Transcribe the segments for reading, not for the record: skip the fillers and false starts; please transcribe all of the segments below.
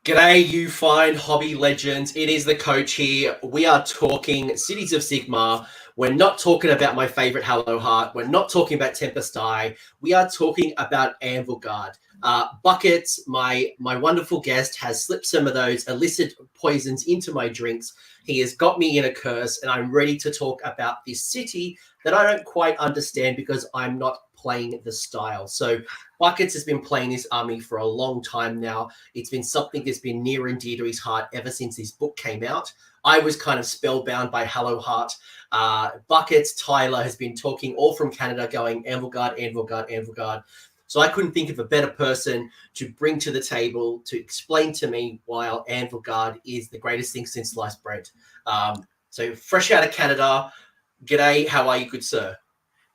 G'day, you fine hobby legends. It is the coach here. We are talking Cities of Sigmar. We're not talking about my favorite Hello Heart. We're not talking about Tempest Eye. We are talking about Anvilguard. Buckets, my wonderful guest, has slipped some of those illicit poisons into my drinks. He has got me in a curse, and I'm ready to talk about this city that I don't quite understand because I'm not playing the style. So Buckets has been playing this army for a long time now. It's been something that's been near and dear to his heart ever since this book came out. I was kind of spellbound by Hello Heart. Buckets, Tyler has been talking all from Canada going Anvilguard, Anvilguard, Anvilguard. So I couldn't think of a better person to bring to the table to explain to me why Anvilguard is the greatest thing since sliced bread. So fresh out of Canada, g'day, how are you, good sir?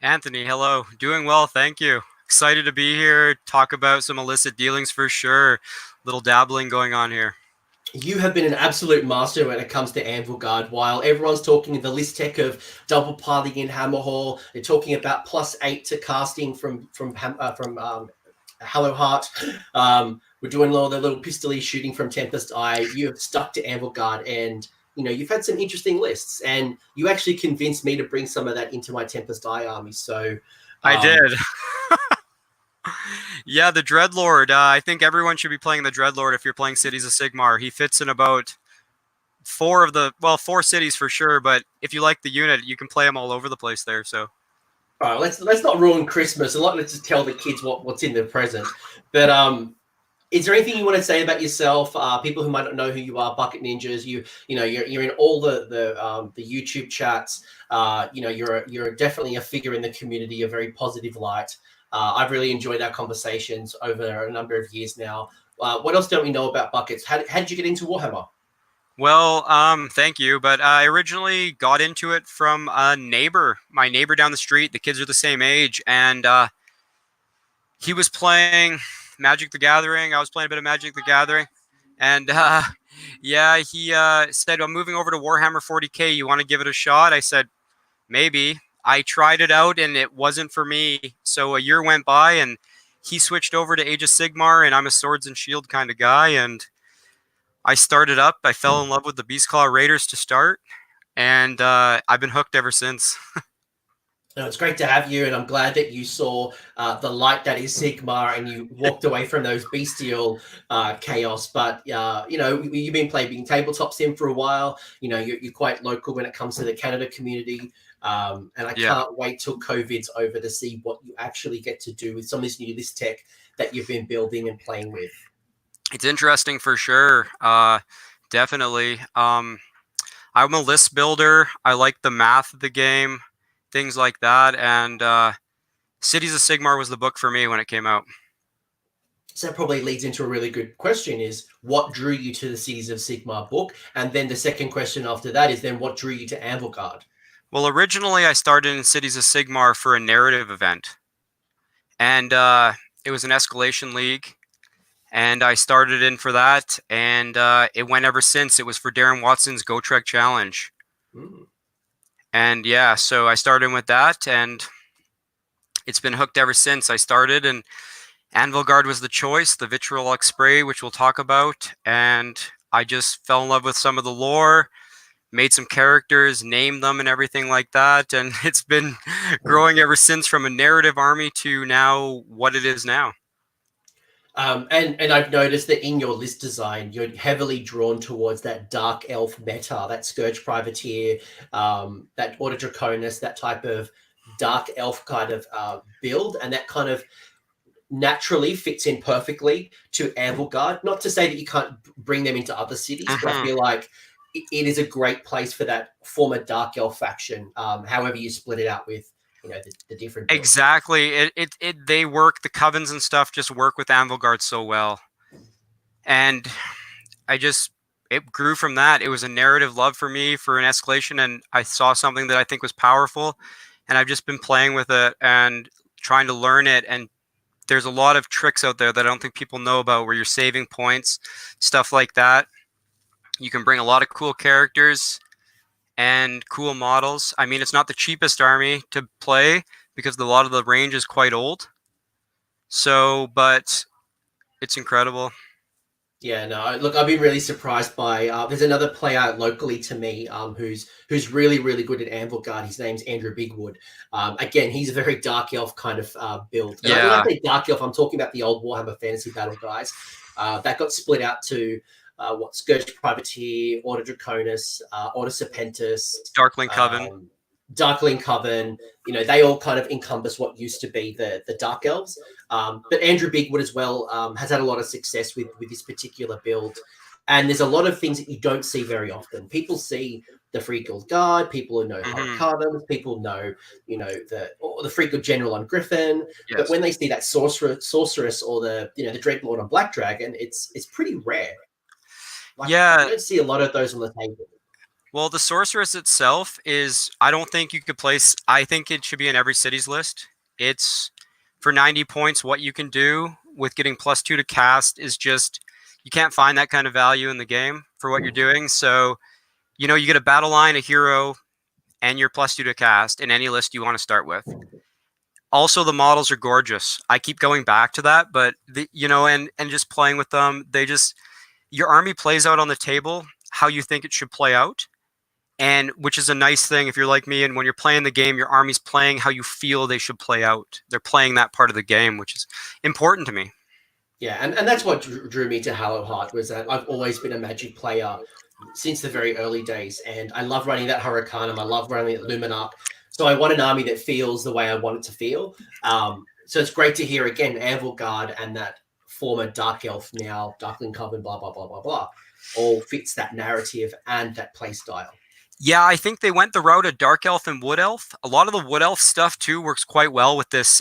Anthony, hello. Doing well, thank you. Excited to be here, talk about some illicit dealings for sure. Little dabbling going on here. You have been an absolute master when it comes to Anvilguard. While everyone's talking the list tech of double piling in Hammerhall, they're talking about +8 to casting from Hello Heart. We're doing all the little pistoly shooting from Tempest Eye. You have stuck to Anvilguard, and you've had some interesting lists, and you actually convinced me to bring some of that into my Tempest Eye army. So I did. Yeah, the Dreadlord. I think everyone should be playing the Dreadlord if you're playing Cities of Sigmar. He fits in about four cities for sure, but if you like the unit, you can play him all over the place there. So all right, let's not ruin Christmas. Let's just tell the kids what's in the present. But is there anything you want to say about yourself? People who might not know who you are, Bucket Ninjas. You're in all the YouTube chats. You're definitely a figure in the community, a very positive light. I've really enjoyed our conversations over a number of years now. What else don't we know about Buckets? How did you get into Warhammer? Well, thank you. But I originally got into it from a neighbor, my neighbor down the street. The kids are the same age, and he was playing Magic the Gathering. I was playing a bit of Magic the Gathering. And yeah, he said, I'm moving over to Warhammer 40K. You want to give it a shot? I said, maybe. I tried it out and it wasn't for me. So a year went by and he switched over to Age of Sigmar, and I'm a Swords and Shield kind of guy. And I started up. I fell in love with the Beastclaw Raiders to start. And I've been hooked ever since. No, it's great to have you, and I'm glad that you saw the light that is Sigmar, and you walked away from those bestial chaos. But you've been playing tabletop sim for a while. You're quite local when it comes to the Canada community, and I can't wait till COVID's over to see what you actually get to do with some of this new list tech that you've been building and playing with. It's interesting for sure. Definitely. I'm a list builder. I like the math of the game, things like that. And Cities of Sigmar was the book for me when it came out. So that probably leads into a really good question, is what drew you to the Cities of Sigmar book? And then the second question after that is then what drew you to Anvilguard? Well, originally I started in Cities of Sigmar for a narrative event. And it was an escalation league. And I started in for that. And it went ever since. It was for Darren Watson's Go Trek Challenge. Mm. And yeah, so I started with that, and it's been hooked ever since I started. And Anvilguard was the choice, the vitriolic spray, which we'll talk about. And I just fell in love with some of the lore, made some characters, named them and everything like that. And it's been growing ever since, from a narrative army to now what it is now. And I've noticed that in your list design, you're heavily drawn towards that dark elf meta, that Scourge Privateer, that Order Draconis, that type of dark elf kind of build, and that kind of naturally fits in perfectly to Anvilguard. Not to say that you can't bring them into other cities, but I feel like it is a great place for that former dark elf faction, however you split it out with the different builds. Exactly. They work, the covens and stuff just work with Anvilguard so well. And it grew from that. It was a narrative love for me for an escalation, and I saw something that I think was powerful, and I've just been playing with it and trying to learn it. And there's a lot of tricks out there that I don't think people know about, where you're saving points, stuff like that. You can bring a lot of cool characters and cool models. I mean, it's not the cheapest army to play because a lot of the range is quite old. So, but it's incredible. Yeah, no. Look, I've been really surprised by. There's another player locally to me, who's really really good at Anvilguard. His name's Andrew Bigwood. Again, he's a very dark elf kind of build. And when I Yeah. say dark elf, I'm talking about the old Warhammer Fantasy Battle guys that got split out to Scourge Privateer, Order Draconis, Order Serpentis, Darkling Coven. Darkling Coven. You know, they all kind of encompass what used to be the Dark Elves. But Andrew Bigwood as well has had a lot of success with this particular build. And there's a lot of things that you don't see very often. People see the Free Guild Guard, people who know Hurricanums, people know, the Free Guild General on Griffin. Yes. But when they see that sorceress or the Dreadlord on Black Dragon, it's pretty rare. Like, Yeah. you don't see a lot of those on the table. Well, the sorceress itself is, I don't think you could place, I think it should be in every city's list. It's for 90 points. What you can do with getting +2 to cast is just, you can't find that kind of value in the game for what you're doing. So, you get a battle line, a hero, and your +2 to cast in any list you want to start with. Also, the models are gorgeous. I keep going back to that, but and just playing with them, your army plays out on the table how you think it should play out. And which is a nice thing if you're like me, and when you're playing the game, your army's playing how you feel they should play out. They're playing that part of the game, which is important to me. Yeah, and that's what drew me to Hallowheart, was that I've always been a Magic player since the very early days, and I love running that Hurricanum. I love running that Luminarch. So I want an army that feels the way I want it to feel. So it's great to hear again Anvilguard and that former Dark Elf, now Darkling Coven, blah blah blah blah blah, all fits that narrative and that play style. Yeah, I think they went the route of Dark Elf and Wood Elf. A lot of the Wood Elf stuff too works quite well with this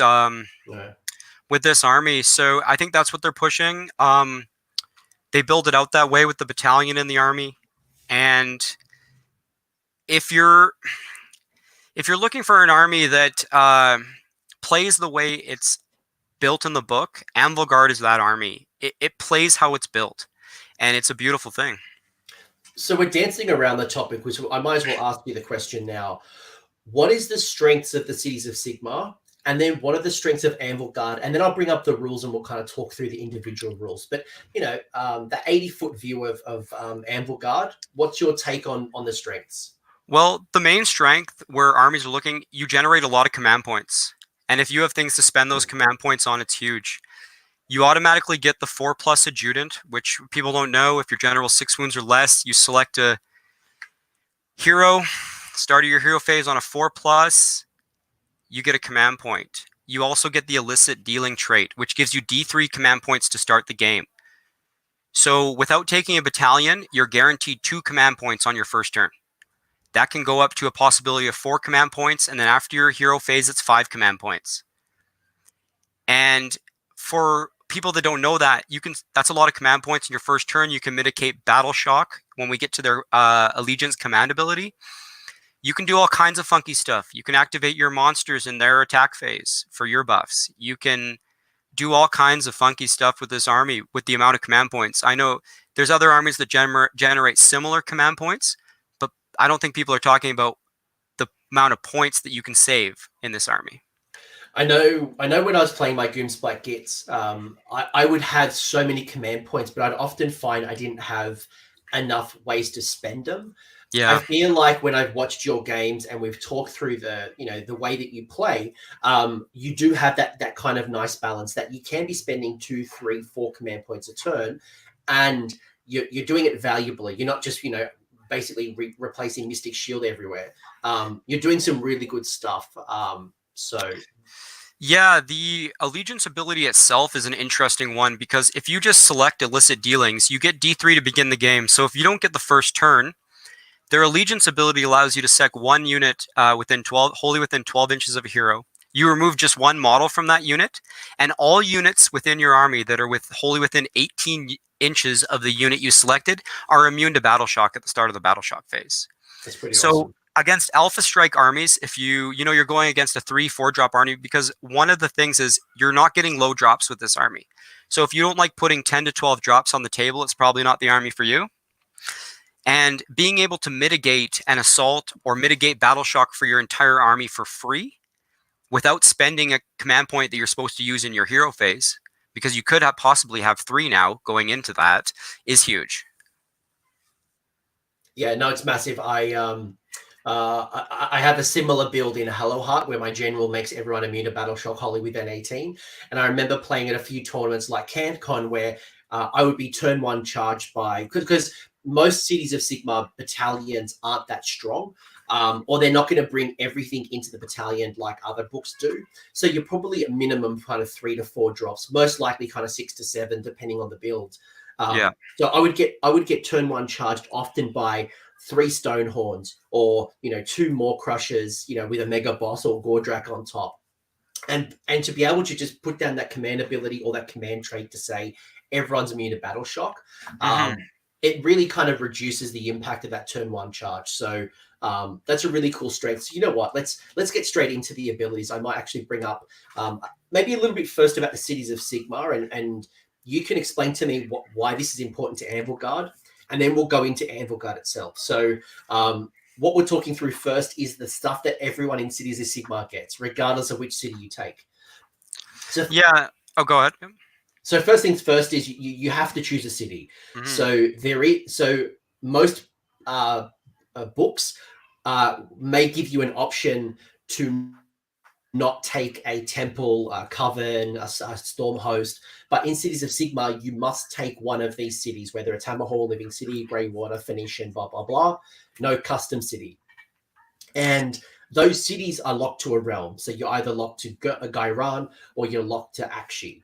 with this army. So I think that's what they're pushing. They build it out that way with the battalion in the army. And if you're looking for an army that plays the way it's built in the book, Anvilguard is that army. It plays how it's built, and it's a beautiful thing. So we're dancing around the topic, which I might as well ask you the question now. What is the strengths of the Cities of Sigmar? And then what are the strengths of Anvilguard? And then I'll bring up the rules and we'll kind of talk through the individual rules. But, the 80-foot view of Anvilguard, what's your take on the strengths? Well, the main strength where armies are looking, you generate a lot of command points. And if you have things to spend those command points on, it's huge. You automatically get the 4+ adjutant, which people don't know. If your general 6 wounds or less, you select a hero, start of your hero phase on a 4+, you get a command point. You also get the illicit dealing trait, which gives you D3 command points to start the game. So without taking a battalion, you're guaranteed 2 command points on your first turn. That can go up to a possibility of 4 command points, and then after your hero phase, it's 5 command points. And for people that don't know that, that's a lot of command points in your first turn. You can mitigate battle shock when we get to their allegiance command ability. You can do all kinds of funky stuff. You can activate your monsters in their attack phase for your buffs. You can do all kinds of funky stuff with this army with the amount of command points. I know there's other armies that generate similar command points, but I don't think people are talking about the amount of points that you can save in this army. I know when I was playing my Goomsplat Gits, I would have so many command points, but I'd often find I didn't have enough ways to spend them. Yeah. I feel like when I've watched your games and we've talked through the way that you play, you do have that kind of nice balance that you can be spending 2, 3, 4 command points a turn, and you're doing it valuably. You're not just basically replacing Mystic Shield everywhere. You're doing some really good stuff. Yeah, the allegiance ability itself is an interesting one, because if you just select illicit dealings, you get D3 to begin the game. So if you don't get the first turn, their allegiance ability allows you to sec 1 unit wholly within 12 inches of a hero. You remove just 1 model from that unit, and all units within your army that are wholly within 18 inches of the unit you selected are immune to battle shock at the start of the battle shock phase. That's pretty awesome. Against Alpha Strike armies, if you're going against a 3-4 drop army, because one of the things is you're not getting low drops with this army. So if you don't like putting 10 to 12 drops on the table, it's probably not the army for you. And being able to mitigate an assault or mitigate battle shock for your entire army for free without spending a command point that you're supposed to use in your hero phase, because you could possibly have 3 now going into that, is huge. Yeah, no, it's massive. I have a similar build in Hello Heart where my general makes everyone immune to Battle Shock Holly with N18. And I remember playing at a few tournaments like CantCon where I would be turn 1 charged by, because most Cities of Sigmar battalions aren't that strong, or they're not going to bring everything into the battalion like other books do. So you're probably a minimum kind of 3 to 4 drops, most likely kind of 6 to 7, depending on the build. Yeah. So I would get turn 1 charged often by 3 Stonehorns, or 2 more Crushers, with a Mega Boss or Gordrak on top. And to be able to just put down that command ability or that command trait to say everyone's immune to Battle Shock, it really kind of reduces the impact of that turn 1 charge. So that's a really cool strength. So you know what? Let's get straight into the abilities. I might actually bring up maybe a little bit first about the Cities of Sigmar, and you can explain to me why this is important to Anvilguard, and then we'll go into Anvilguard itself. So what we're talking through first is the stuff that everyone in Cities of Sigmar gets, regardless of which city you take. So yeah. Oh, go ahead. So first things first is you have to choose a city. So most books may give you an option to not take a temple, a coven, a storm host, but in Cities of Sigmar, you must take one of these cities, whether it's Hammerhall, Living City, Greywater, Phoenician, blah, blah, blah. No custom city. And those cities are locked to a realm. So you're either locked to Gairan or you're locked to Akshi.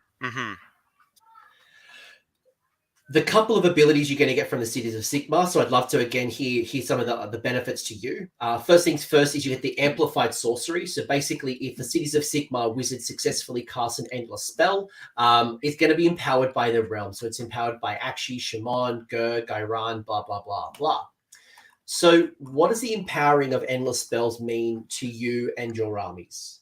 The couple of abilities you're going to get from the Cities of Sigmar, so I'd love to, again, hear some of the benefits to you. First things first is you get the Amplified Sorcery. So basically, if the Cities of Sigmar wizard successfully casts an endless spell, it's going to be empowered by the realm. So it's empowered by Akshi, Shaman, Gur, Gairan, blah, blah, blah, blah. So what does the empowering of endless spells mean to you and your armies?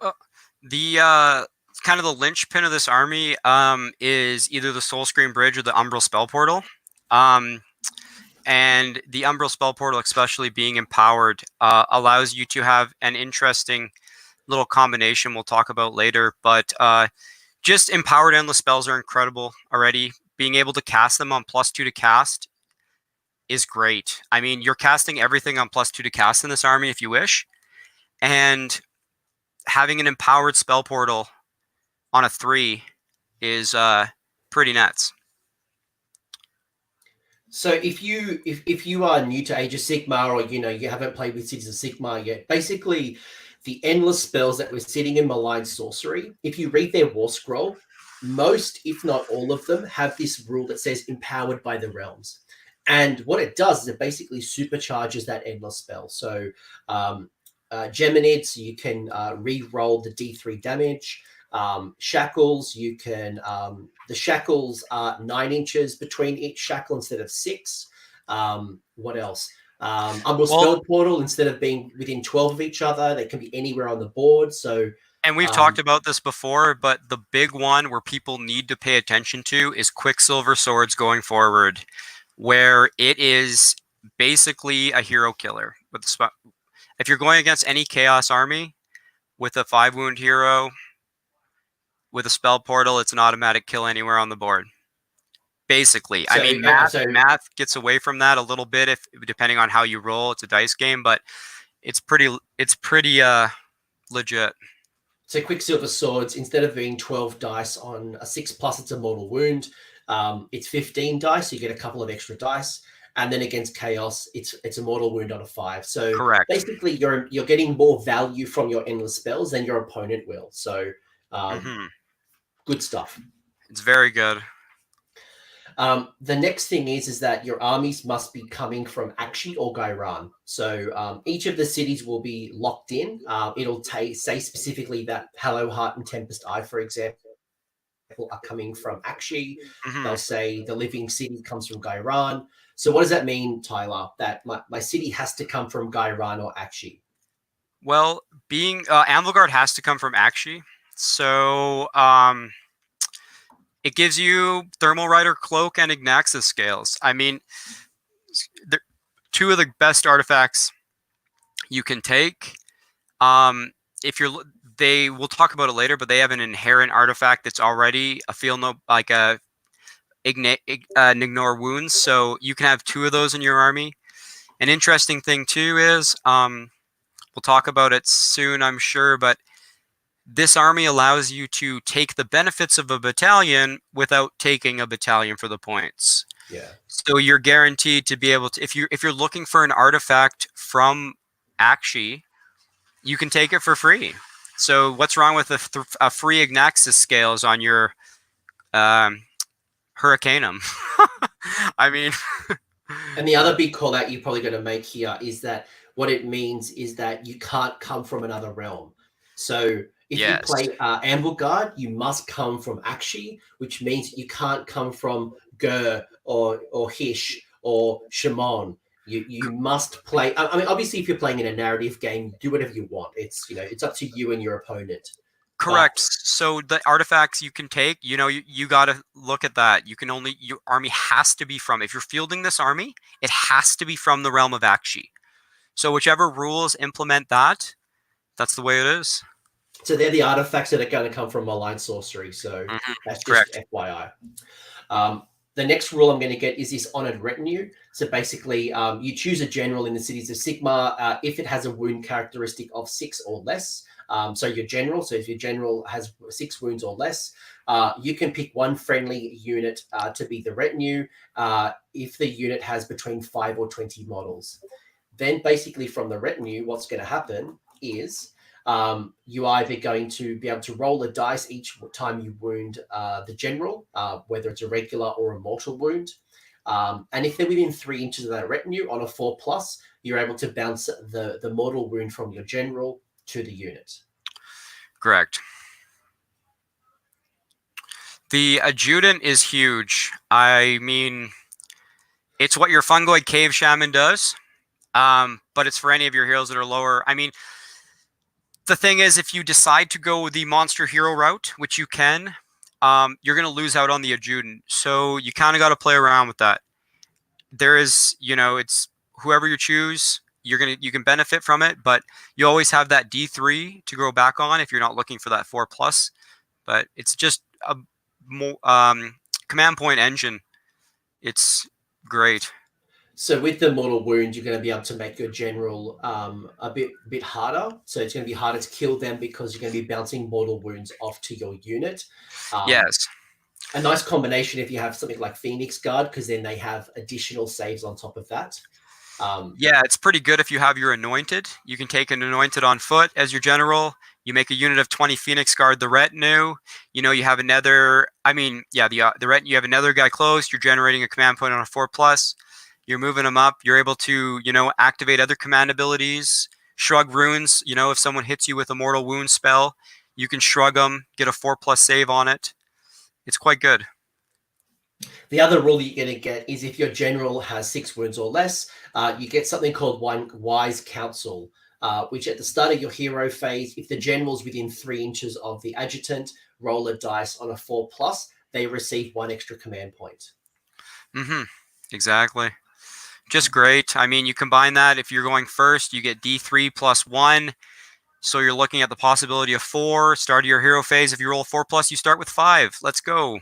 Well, the kind of the linchpin of this army is either the Soul Screen Bridge or the Umbral Spell Portal. And the Umbral Spell Portal, especially being empowered, allows you to have an interesting little combination we'll talk about later. But just empowered endless spells are incredible already. Being able to cast them on +2 to cast is great. I mean, you're casting everything on +2 to cast in this army if you wish. And having an empowered spell portal on a 3 is pretty nuts. So if you are new to Age of Sigmar, or you haven't played with Cities of Sigmar yet, basically the endless spells that were sitting in Malign Sorcery, if you read their War Scroll, most, if not all of them, have this rule that says empowered by the realms. And what it does is it basically supercharges that endless spell. So Geminids, you can re-roll the D3 damage. Shackles, you can the shackles are 9 inches between each shackle instead of 6. What else? Umbral Spell Portal, instead of being within 12 of each other, they can be anywhere on the board. So, and we've talked about this before, but the big one where people need to pay attention to is Quicksilver Swords going forward, where it is basically a hero killer. If you're going against any Chaos army with a 5-wound hero with a spell portal, it's an automatic kill anywhere on the board. Basically, I mean, math gets away from that a little bit if depending on how you roll. It's a dice game, but it's pretty legit. So Quicksilver Swords, instead of being 12 dice on a 6+, it's a mortal wound. It's 15 dice, so you get a couple of extra dice. And then against Chaos, it's a mortal wound on a 5. So correct. Basically, you're getting more value from your endless spells than your opponent will. So good stuff. It's very good. The next thing is that your armies must be coming from Akshi or Gairan. So each of the cities will be locked in. It'll say specifically that Hello Heart and Tempest Eye, for example, are coming from Akshi. They'll say the Living City comes from Gairan. So what does that mean, Tyler, that my city has to come from Gairan or Akshi? Well, being Anvilguard has to come from Akshi. So it gives you Thermal Rider Cloak and Ignaxis scales. I mean, they're 2 of the best artifacts you can take. If you're we'll talk about it later, but they have an inherent artifact that's already a feel no like a ignore wounds, so you can have 2 of those in your army. An interesting thing too is we'll talk about it soon, I'm sure, but this army allows you to take the benefits of a battalion without taking a battalion for the points. Yeah. So you're guaranteed to be able to, if you're looking for an artifact from Akshi, you can take it for free. So what's wrong with a free Ignaxis scales on your Hurricanum? I mean... And the other big call out you're probably going to make here is that what it means is that you can't come from another realm. So if you play Anvilguard, you must come from Akshi, which means you can't come from Gur or Hish or Shimon. You must play. I mean, obviously, if you're playing in a narrative game, do whatever you want. It's it's up to you and your opponent. Correct. So the artifacts you can take, you got to look at that. You can only, your army has to be from, if you're fielding this army, it has to be from the realm of Akshi. So whichever rules implement that, that's the way it is. So they're the artifacts that are going to come from malign sorcery. So that's just correct. FYI. The next rule I'm going to get is this honored retinue. So basically, you choose a general in the Cities of Sigmar if it has a wound characteristic of 6 or less. So your general, so if your general has 6 wounds or less, you can pick one friendly unit to be the retinue if the unit has between 5 or 20 models. Then basically from the retinue, what's going to happen is you either going to be able to roll a dice each time you wound the general, whether it's a regular or a mortal wound. And if they're within 3 inches of that retinue on a 4+, you're able to bounce the mortal wound from your general to the unit. Correct. The adjutant is huge. I mean, it's what your fungoid cave shaman does, but it's for any of your heroes that are lower. I mean, the thing is, if you decide to go the monster hero route, which you can, you're going to lose out on the adjutant. So you kind of got to play around with that. There is, it's whoever you choose, you can benefit from it, but you always have that D3 to go back on if you're not looking for that 4+. But it's just a command point engine. It's great. So with the mortal wound, you're going to be able to make your general a bit harder. So it's going to be harder to kill them because you're going to be bouncing mortal wounds off to your unit. Yes. A nice combination if you have something like Phoenix Guard, because then they have additional saves on top of that. Yeah, it's pretty good if you have your anointed. You can take an anointed on foot as your general. You make a unit of 20 Phoenix Guard the retinue. You have another. I mean, yeah, the retinue. You have another guy close. You're generating a command point on a 4+. You're moving them up. You're able to, activate other command abilities. Shrug runes. If someone hits you with a mortal wound spell, you can shrug them. Get a 4+ save on it. It's quite good. The other rule you're going to get is if your general has 6 wounds or less, you get something called Wise Counsel, which at the start of your hero phase, if the general's within 3 inches of the adjutant, roll a dice on a 4+, they receive 1 extra command point. Exactly. Just great. I mean, you combine that. If you're going first, you get D3 + 1. So you're looking at the possibility of 4. Start of your hero phase. If you roll 4+, you start with 5. Let's go.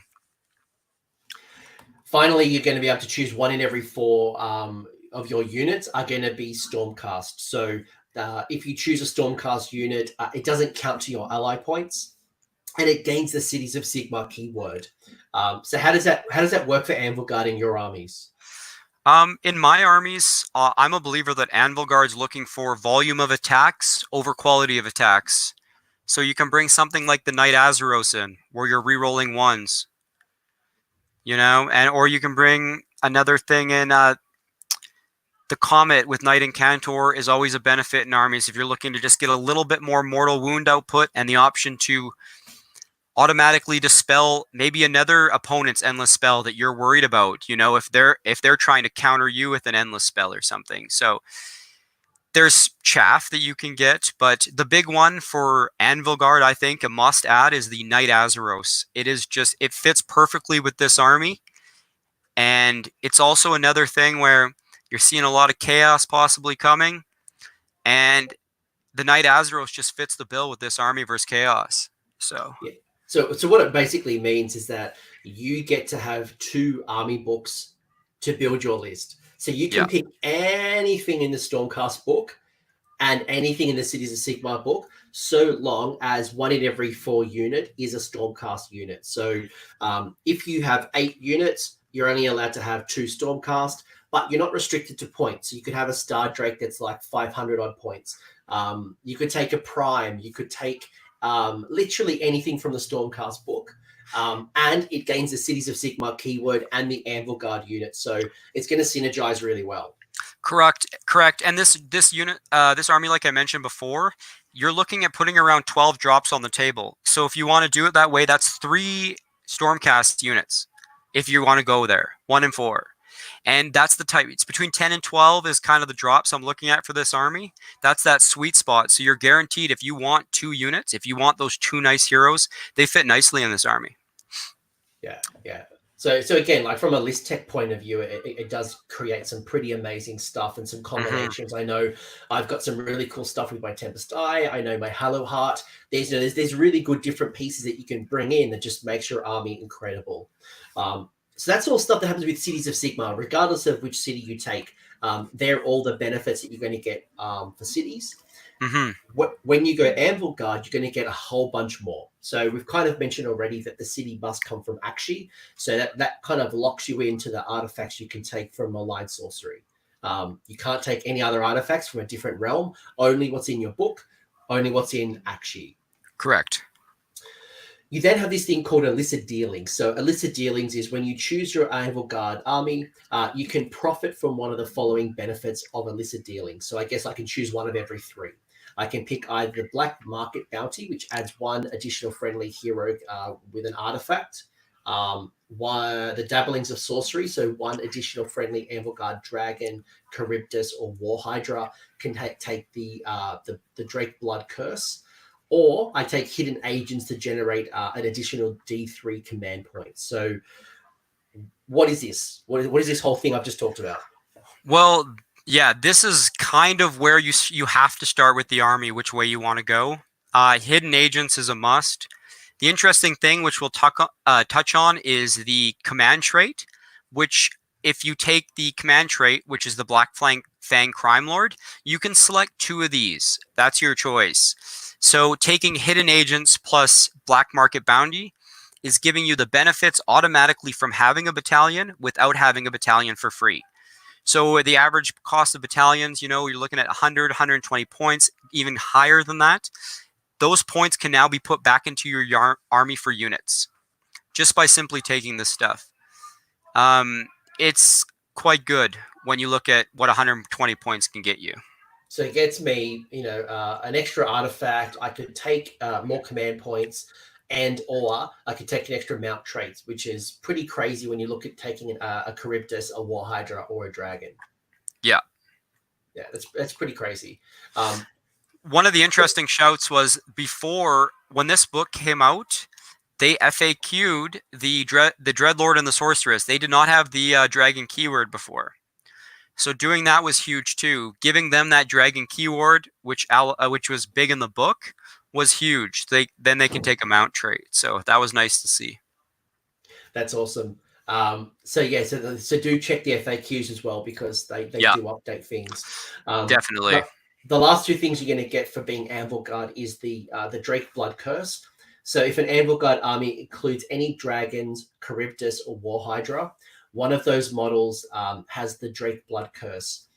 Finally, you're going to be able to choose 1 in every 4 of your units are going to be Stormcast. So if you choose a Stormcast unit, it doesn't count to your ally points, and it gains the Cities of Sigmar keyword. So how does that work for Anvilguard in your armies? In my armies, I'm a believer that Anvilguard's looking for volume of attacks over quality of attacks. So you can bring something like the Knight Azeros in, where you're re-rolling 1s. Or you can bring another thing in. The Comet with Knight and Cantor is always a benefit in armies if you're looking to just get a little bit more mortal wound output and the option to automatically dispel maybe another opponent's endless spell that you're worried about. If they're trying to counter you with an endless spell or something. So there's chaff that you can get, but the big one for Anvilguard, I think, a must add is the Knight Azeros. It fits perfectly with this army. And it's also another thing where you're seeing a lot of chaos possibly coming. And the Knight Azeros just fits the bill with this army versus chaos. So Yeah. So what it basically means is that you get to have 2 army books to build your list. So you can yeah, pick anything in the Stormcast book and anything in the Cities of Sigmar book, so long as 1 in every 4 unit is a Stormcast unit. So if you have 8 units, you're only allowed to have 2 Stormcast, but you're not restricted to points. So you could have a Star Drake that's like 500 odd points. You could take a Prime. You could take literally anything from the Stormcast book. And it gains the Cities of Sigmar keyword and the Anvilguard unit. So it's going to synergize really well. correct. And this unit, this army, like I mentioned before, you're looking at putting around 12 drops on the table. So if you want to do it that way, that's 3 Stormcast units. If you want to go there, 1 and 4. And that's the type. It's between 10 and 12 is kind of the drops I'm looking at for this army. That's that sweet spot. So you're guaranteed if you want 2 units, if you want those 2 nice heroes, they fit nicely in this army. Yeah. So again, like from a list tech point of view, it does create some pretty amazing stuff and some combinations. I know I've got some really cool stuff with my Tempest Eye. I know my Hallow Heart. There's really good different pieces that you can bring in that just makes your army incredible. So that's all stuff that happens with Cities of Sigmar, regardless of which city you take. They're all the benefits that you're going to get for cities. When you go Anvilguard, you're going to get a whole bunch more. So we've kind of mentioned already that the city must come from Akshi. So that kind of locks you into the artifacts you can take from Allied Sorcery. You can't take any other artifacts from a different realm, only what's in your book, only what's in Akshi. Correct. You then have this thing called illicit dealings. So illicit dealings is when you choose your Anvilguard army, you can profit from one of the following benefits of illicit dealings. So I guess I can choose one of every 3. I can pick either the Black Market Bounty, which adds 1 additional friendly hero with an artifact, the Dabblings of Sorcery, so 1 additional friendly Anvilguard Dragon, Charybdis, or War Hydra can take the Drake Blood Curse, or I take Hidden Agents to generate an additional D3 command point. So what is this? What is this whole thing I've just talked about? Well, yeah, this is kind of where you have to start with the army, which way you want to go. Hidden Agents is a must. The interesting thing, which we'll touch on, is the command trait, which if you take the command trait, which is the Black Fang Crime Lord, you can select 2 of these. That's your choice. So taking Hidden Agents plus Black Market Bounty is giving you the benefits automatically from having a battalion without having a battalion for free. So the average cost of battalions, you're looking at 100, 120 points, even higher than that. Those points can now be put back into your army for units just by simply taking this stuff. It's quite good when you look at what 120 points can get you. So it gets me, an extra artifact. I could take more command points, or I could take an extra mount traits, which is pretty crazy when you look at taking a Charybdis, a War Hydra, or a Dragon. Yeah, that's pretty crazy. One of the interesting shouts was before, when this book came out, they FAQ'd the Dreadlord and the Sorceress. They did not have the Dragon keyword before. So doing that was huge too. Giving them that Dragon keyword, which was big in the book, was huge. Then they can take a mount trait. So that was nice to see. That's awesome. So do check the FAQs as well, because they do update things. Definitely. The last 2 things you're going to get for being Anvilguard is the Drake Blood Curse. So if an Anvilguard army includes any dragons, Charybdis, or War Hydra, one of those models has the Drake Blood Curse.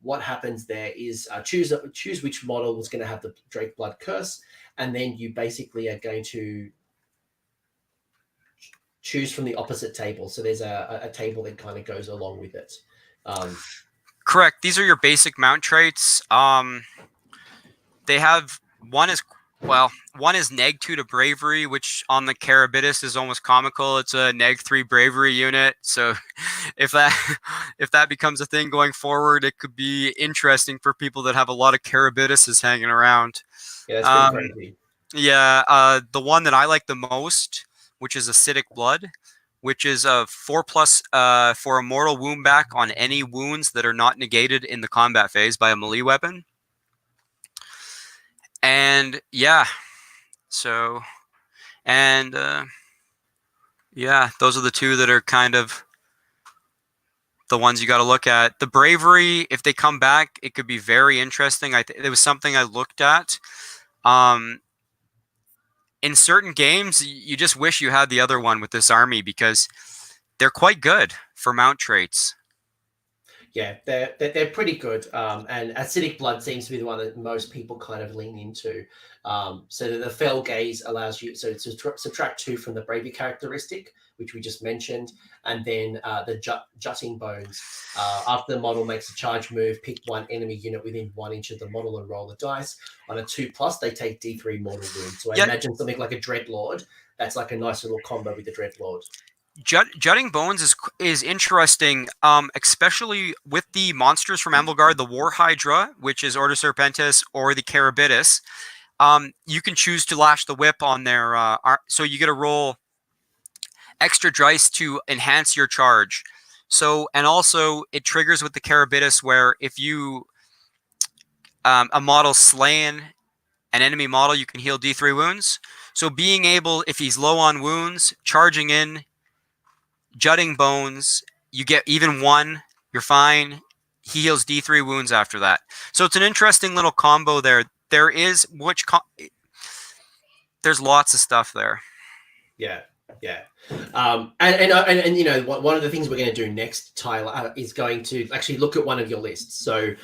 What happens there is choose which model is going to have the Drake Blood Curse, and then you basically are going to choose from the opposite table. So there's a table that kind of goes along with it. Correct. These are your basic mount traits. They have one is neg 2 to bravery, which on the Charybdis is almost comical. It's a neg 3 bravery unit. So if that becomes a thing going forward, it could be interesting for people that have a lot of Charybidises hanging around. Yeah, that's pretty crazy. Yeah, the one that I like the most, which is Acidic Blood, which is a 4+ for a mortal wound back on any wounds that are not negated in the combat phase by a melee weapon. And yeah, so, and yeah, those are the two that are kind of the ones you got to look at. The bravery, if they come back, it could be very interesting. It was something I looked at. In certain games, you just wish you had the other one with this army because they're quite good for mount traits. Yeah, they're pretty good. And acidic blood seems to be the one that most people kind of lean into. So the fell gaze allows you to subtract 2 from the bravery characteristic, which we just mentioned, and then the jutting bones. After the model makes a charge move, pick one enemy unit within 1 inch of the model and roll the dice. On a 2+, they take D3 mortal wounds. So I imagine something like a Dreadlord. That's like a nice little combo with the Dreadlord. Jutting bones is interesting, especially with the monsters from Anvilguard, the War Hydra, which is Order Serpentis, or the Kalaitzidis. You can choose to lash the whip on their, so you get to roll extra dice to enhance your charge. So, and also it triggers with the Kalaitzidis where if you a model slaying an enemy model, you can heal D3 wounds. So being able, if he's low on wounds, charging in, jutting bones, you get even 1, you're fine. He heals D3 wounds after that. So it's an interesting little combo there. There's lots of stuff there. Yeah. And you know, one of the things we're going to do next, Tyler, is going to actually look at one of your lists. So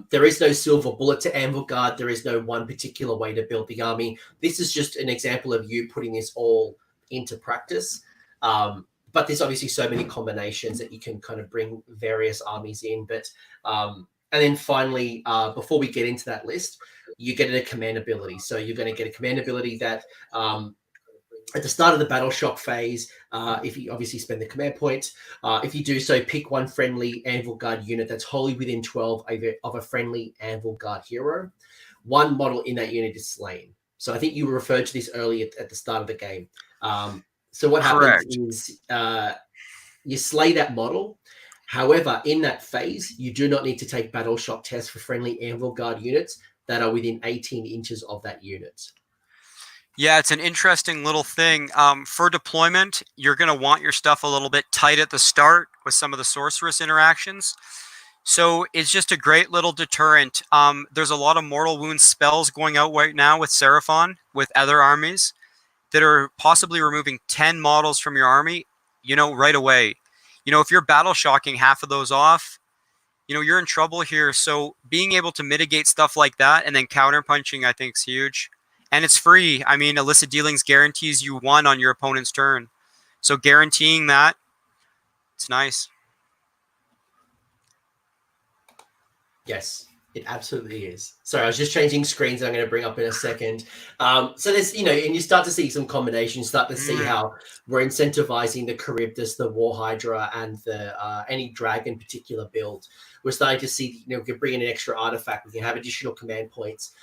there is no silver bullet to Anvilguard. There is no one particular way to build the army. This is just an example of you putting this all into practice. But there's obviously so many combinations that you can kind of bring various armies in. But and then finally, before we get into that list, you get a command ability. So you're going to get a command ability that at the start of the battle shock phase, if you obviously spend the command point, if you do so, pick one friendly Anvilguard unit that's wholly within 12 of a friendly Anvilguard hero. One model in that unit is slain. So I think you referred to this earlier at the start of the game. So what happens is you slay that model. However, in that phase, you do not need to take battle shock tests for friendly Anvilguard units that are within 18 inches of that unit. Yeah, it's an interesting little thing. For deployment, you're going to want your stuff a little bit tight at the start with some of the sorceress interactions. So it's just a great little deterrent. There's a lot of mortal wound spells going out right now with Seraphon, with other armies, that are possibly removing 10 models from your army, you know, right away. You know, if you're battle shocking half of those off, you know, you're in trouble here. So being able to mitigate stuff like that and then counter punching, I think, is huge. And it's free. I mean, illicit dealings guarantees you 1 on your opponent's turn. So guaranteeing that, it's nice. Yes, it absolutely is. Sorry, I was just changing screens I'm going to bring up in a second. So there's, you know, and you start to see some combinations, start to see how we're incentivizing the Charybdis, the War Hydra, and the any dragon particular build. We're starting to see, you know, we can bring in an extra artifact. We can have additional command points.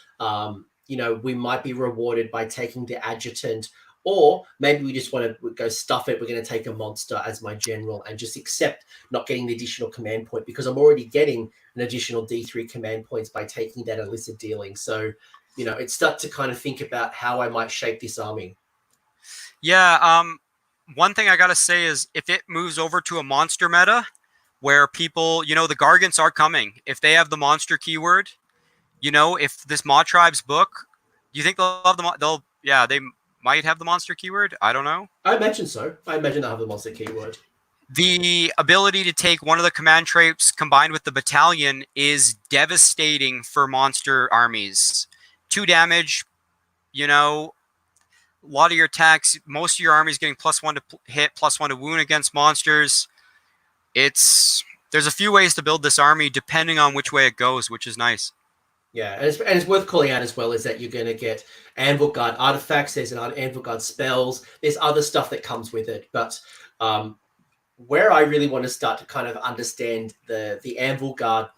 You know, we might be rewarded by taking the adjutant, or maybe we just want to go stuff it. We're going to take a monster as my general and just accept not getting the additional command point because I'm already getting an additional D3 command points by taking that illicit dealing. So, you know, it's start to kind of think about how I might shape this army. Yeah. One thing I got to say is if it moves over to a monster meta where people, you know, the Gargants are coming. If they have the monster keyword, you know, if this Mod Tribe's book, do you think they'll have they might have the monster keyword? I don't know. I imagine so. I imagine they'll have the monster keyword. The ability to take one of the command traits combined with the battalion is devastating for monster armies. 2 damage, you know, a lot of your attacks, most of your armies getting +1 to hit, +1 to wound against monsters. There's a few ways to build this army depending on which way it goes, which is nice. Yeah, and it's worth calling out as well is that you're going to get Anvilguard artifacts. There's an Anvilguard spells. There's other stuff that comes with it. But where I really want to start to kind of understand the Anvilguard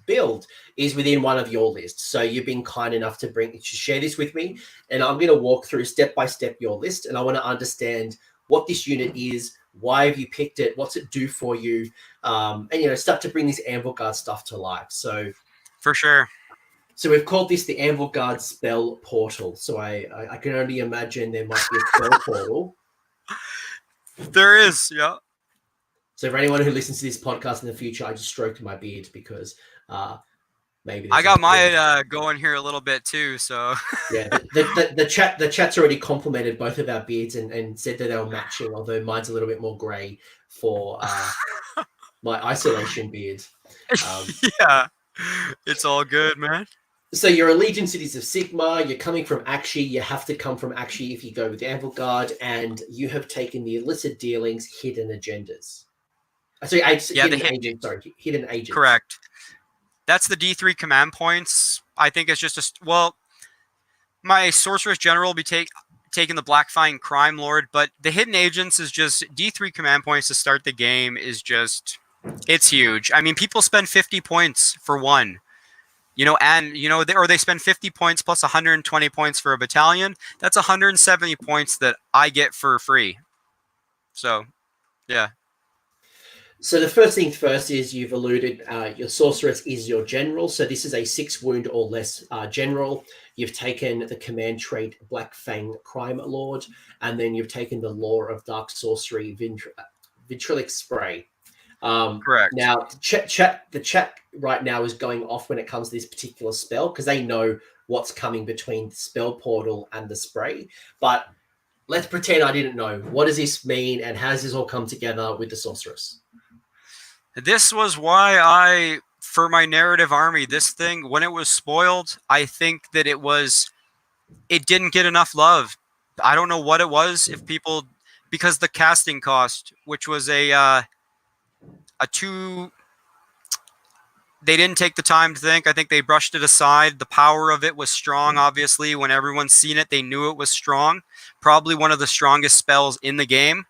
build is within one of your lists. So you've been kind enough to share this with me, and I'm going to walk through step by step your list, and I want to understand what this unit is. Why have you picked it? What's it do for you? And, you know, start to bring this Anvilguard stuff to life. So for sure. So we've called this the Anvilguard spell portal. So I can only imagine there might be a spell portal. There is, yeah. So for anyone who listens to this podcast in the future, I just stroked my beard because maybe I got my going here a little bit too. So yeah, the chat's already complimented both of our beards and said that they were matching. Although mine's a little bit more grey for my isolation beard. Yeah, it's all good, man. So you're a Legion Cities of Sigmar, you're coming from Akshi, you have to come from Akshi if you go with the Anvilguard, and you have taken the illicit dealings, hidden agendas. Sorry, hidden agents. Sorry, hidden agents. Correct. That's the D3 command points. I think it's just my Sorceress General will be taking the Black Fang Crime Lord, but the hidden agents is just D3 command points to start the game is just, it's huge. I mean, people spend 50 points for one. Or they spend 50 points plus 120 points for a battalion. That's 170 points that I get for free. So, yeah. So the first thing first is you've alluded, your sorceress is your general. So this is a 6 wound or less general. You've taken the command trait Black Fang Crime Lord, and then you've taken the Lore of Dark Sorcery Vitriolic Spray. Correct. Now, the chat right now is going off when it comes to this particular spell because they know what's coming between the spell portal and the spray. But let's pretend I didn't know. What does this mean, and how does this all come together with the sorceress? This was why for my narrative army, this thing, when it was spoiled, I think that it didn't get enough love. I don't know what it was, because the casting cost, which was they didn't take the time to think. I think they brushed it aside. The power of it was strong, obviously. When everyone's seen it, they knew it was strong. Probably one of the strongest spells in the game.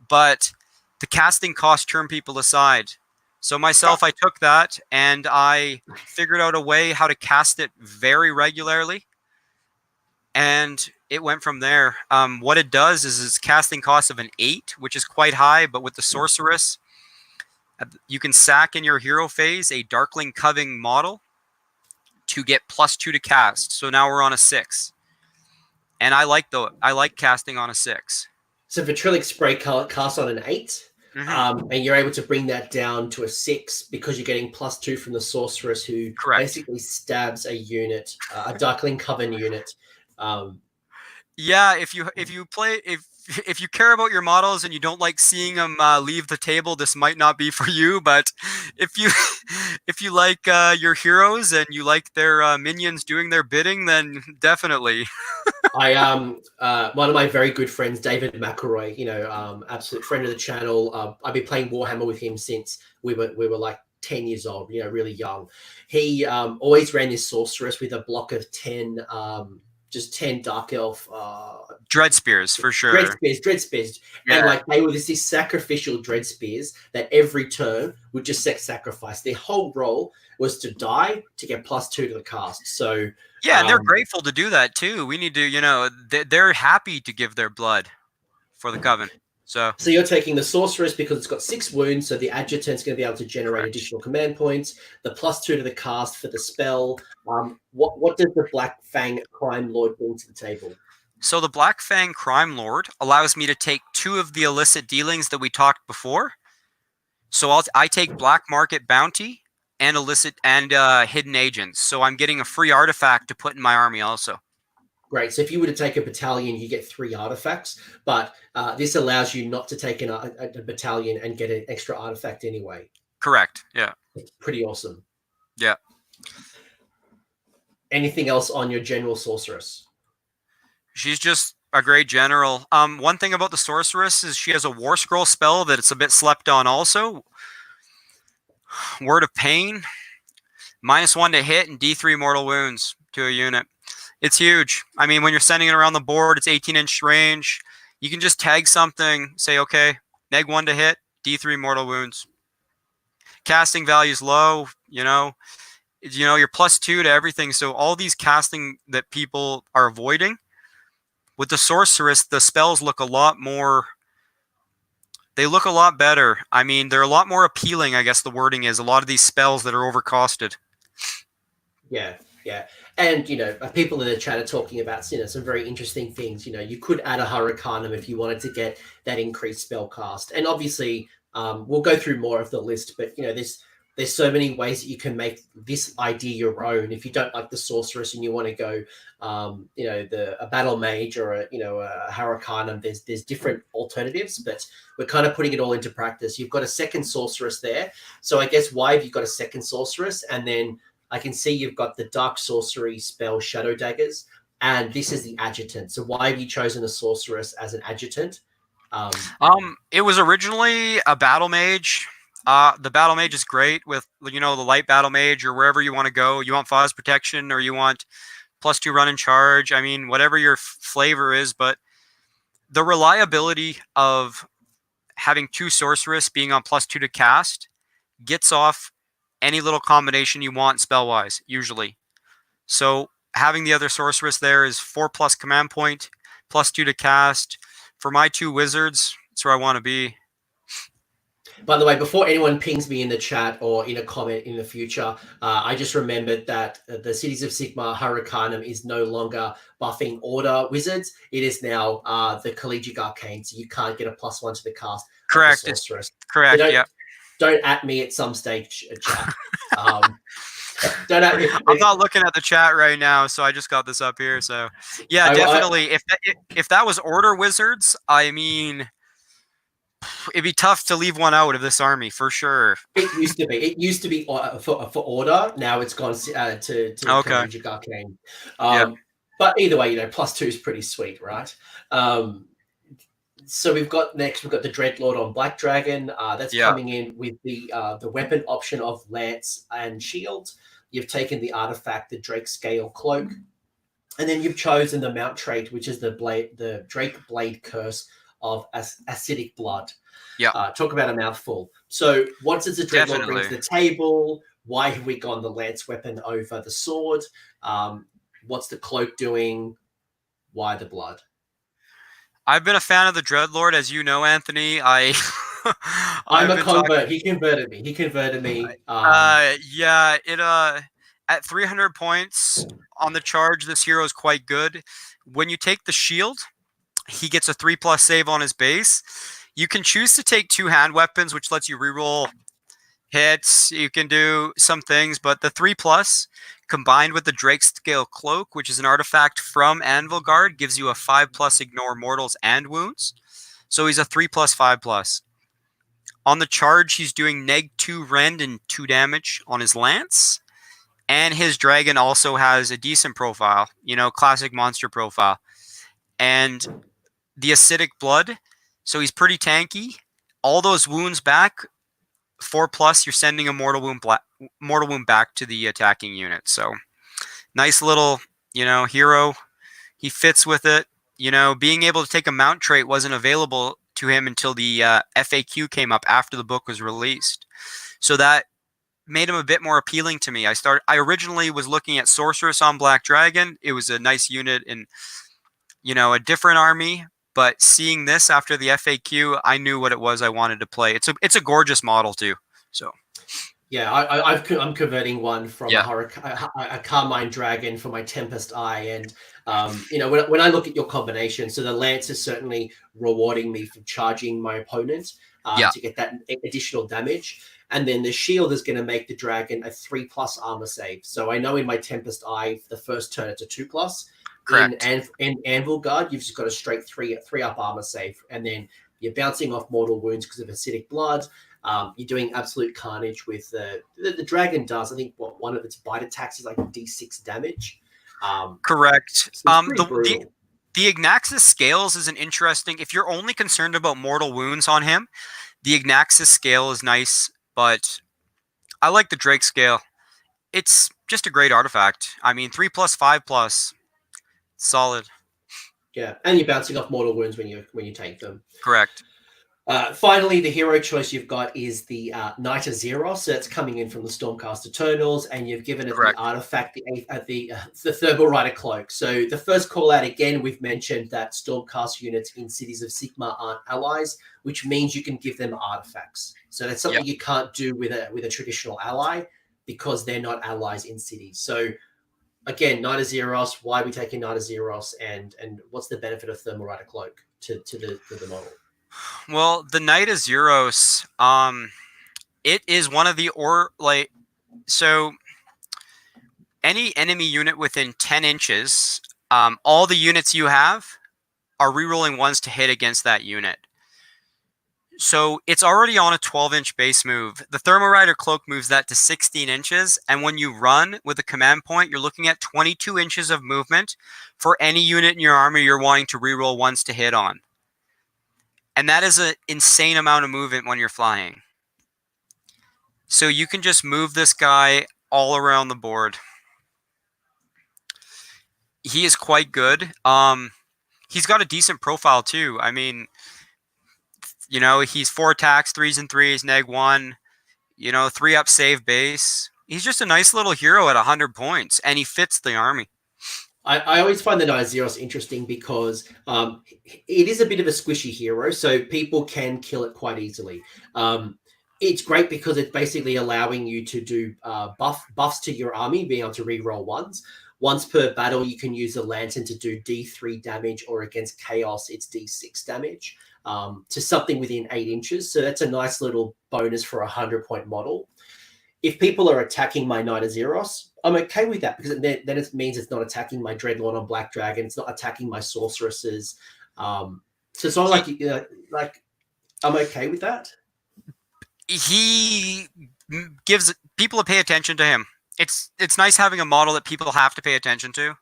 But the casting cost turned people aside. So myself, I took that and I figured out a way how to cast it very regularly. And it went from there. What it does is it's casting cost of an 8, which is quite high. But with the sorceress, you can sack in your hero phase a Darkling Coving model to get +2 to cast. So now we're on a 6. And I like casting on a 6. So Vitriolic Spray casts on an 8, and you're able to bring that down to a 6 because you're getting +2 from the sorceress who basically stabs a unit, a Darkling Coven unit. Yeah, if you care about your models and you don't like seeing them leave the table, this might not be for you. But if you like your heroes and you like their minions doing their bidding, then definitely. One of my very good friends, David McElroy, absolute friend of the channel. I've been playing Warhammer with him since we were like 10 years old, really young. He always ran his sorceress with a block of 10. Just 10 Dark Elf Dread Spears for sure. Dread Spears. Yeah. And they were these sacrificial Dread Spears that every turn would just sacrifice. Their whole role was to die to get +2 to the cast. So yeah, and they're grateful to do that too. We need to, they're happy to give their blood for the Coven. So you're taking the sorceress because it's got 6 wounds, so the adjutant's going to be able to generate additional command points. The +2 to the cast for the spell. What does the Black Fang Crime Lord bring to the table? So the Black Fang Crime Lord allows me to take 2 of the illicit dealings that we talked before. So I take Black Market Bounty and illicit and hidden agents. So I'm getting a free artifact to put in my army also. Great. So if you were to take a battalion, you get 3 artifacts, but this allows you not to take a battalion and get an extra artifact anyway. Correct. Yeah. It's pretty awesome. Yeah. Anything else on your general sorceress? She's just a great general. One thing about the sorceress is she has a War Scroll spell that it's a bit slept on also. Word of Pain. -1 to hit and D3 mortal wounds to a unit. It's huge. I mean, when you're sending it around the board, it's 18-inch range. You can just tag something, say, okay, -1 to hit, D3 mortal wounds. Casting value's low, you're +2 to everything. So all these casting that people are avoiding, with the sorceress, the spells look a lot more, they look a lot better. I mean, they're a lot more appealing, I guess the wording is, a lot of these spells that are overcosted. Yeah. Yeah, and people in the chat are talking about some very interesting things. You could add a Hurricanum if you wanted to get that increased spell cast, and obviously we'll go through more of the list. But there's so many ways that you can make this idea your own. If you don't like the sorceress and you want to go, a battle mage or a Hurricanum, there's different alternatives. But we're kind of putting it all into practice. You've got a second sorceress there, so I guess why have you got a second sorceress, and then I can see you've got the dark sorcery spell Shadow Daggers, and this is the adjutant. So why have you chosen a sorceress as an adjutant? It was originally a battle mage. The battle mage is great with the light battle mage or wherever you want to go. You want Fuzz protection or you want +2 run and charge. I mean, whatever your flavor is, but the reliability of having 2 sorceress being on +2 to cast gets off any little combination you want spell-wise, usually. So having the other sorceress there is 4+ command point, +2 to cast. For my 2 wizards, that's where I want to be. By the way, before anyone pings me in the chat or in a comment in the future, I just remembered that the Cities of Sigmar Hurricanum is no longer buffing order wizards. It is now the Collegiate Arcane, so you can't get a +1 to the cast. Correct. Of the sorceress. Correct, So yeah. Don't at me at some stage, chat. Don't at me. I'm not looking at the chat right now, so I just got this up here. So, yeah, definitely. If that was order wizards, I mean, it'd be tough to leave one out of this army for sure. It used to be. It used to be for order. Now it's gone to Collegiate Arcane. But either way, +2 is pretty sweet, right? So we've got the Dreadlord on Black Dragon. That's coming in with the weapon option of Lance and Shield. You've taken the artifact, the Drake Scale Cloak, and then you've chosen the mount trait, which is the Drake Blade Curse of Acidic Blood. Yeah. Talk about a mouthful. So what does the Dreadlord bring to the table? Why have we gone the Lance weapon over the sword? What's the cloak doing? Why the blood? I've been a fan of the Dreadlord, as you know, Anthony. I'm a convert. He converted me. At 300 points on the charge, this hero is quite good. When you take the shield, he gets a 3+ save on his base. You can choose to take 2 hand weapons, which lets you reroll hits. You can do some things, but the 3+ combined with the Drake Scale Cloak, which is an artifact from Anvilguard, gives you a 5+ ignore mortals and wounds. So he's a 3+ 5+. On the charge, he's doing -2 rend and 2 damage on his lance. And his dragon also has a decent profile, classic monster profile. And the acidic blood, so he's pretty tanky. All those wounds back, 4+, you're sending a mortal wound back to the attacking unit. So nice little, hero. He fits with it. Being able to take a mount trait wasn't available to him until the FAQ came up after the book was released. So that made him a bit more appealing to me. I originally was looking at Sorceress on Black Dragon. It was a nice unit in, a different army. But seeing this after the FAQ, I knew what it was I wanted to play. It's a gorgeous model too. So, yeah, I'm converting one from a Carmine Dragon for my Tempest Eye, and when I look at your combination, so the Lance is certainly rewarding me for charging my opponent to get that additional damage, and then the shield is going to make the dragon a 3+ armor save. So I know in my Tempest Eye, for the first turn it's a 2+. Correct. In Anvilguard, you've just got a straight 3 up armor save, and then you're bouncing off mortal wounds because of acidic blood. You're doing absolute carnage with the dragon does. I think one of its bite attacks is like D6 damage. Correct. So the Ignaxis Scales is an interesting. If you're only concerned about mortal wounds on him, the Ignaxis Scale is nice, but I like the Drake Scale. It's just a great artifact. I mean, 3+, 5+. Solid. Yeah, and you're bouncing off mortal wounds when you take them. Correct. Finally, the hero choice you've got is the Knight of Zeros. So it's coming in from the Stormcast Eternals, and you've given it the artifact, the Thermal Rider Cloak. So the first call out again, we've mentioned that Stormcast units in Cities of Sigmar aren't allies, which means you can give them artifacts. So that's something you can't do with a traditional ally because they're not allies in cities. So again, Knight of Zeros, why are we taking Knight of Zeros, and what's the benefit of Thermal Rider Cloak to the model? Well, the Knight of Zeros, it is one of the so any enemy unit within 10 inches, all the units you have are rerolling ones to hit against that unit. So it's already on a 12-inch base move. The Thermal Rider Cloak moves that to 16 inches, and when you run with a command point, you're looking at 22 inches of movement for any unit in your army you're wanting to reroll ones to hit on. And that is an insane amount of movement when you're flying. So you can just move this guy all around the board. He is quite good. He's got a decent profile too. I mean, you know, he's 4 attacks, 3s and 3s, neg 1, you know, 3-up save base. He's just a nice little hero at 100 points, and he fits the army. I always find the Knight of Zeros interesting because it is a bit of a squishy hero, so people can kill it quite easily. It's great because it's basically allowing you to do buffs to your army, being able to reroll ones. Once per battle, you can use a lantern to do D3 damage, or against chaos, it's D6 damage to something within 8 inches. So that's a nice little bonus for a 100-point model. If people are attacking my Knight of Zeros, I'm okay with that, because then it means it's not attacking my Dreadlord on Black Dragon. It's not attacking my sorceresses. So it's not like I'm okay with that. He gives people to pay attention to him. It's nice having a model that people have to pay attention to,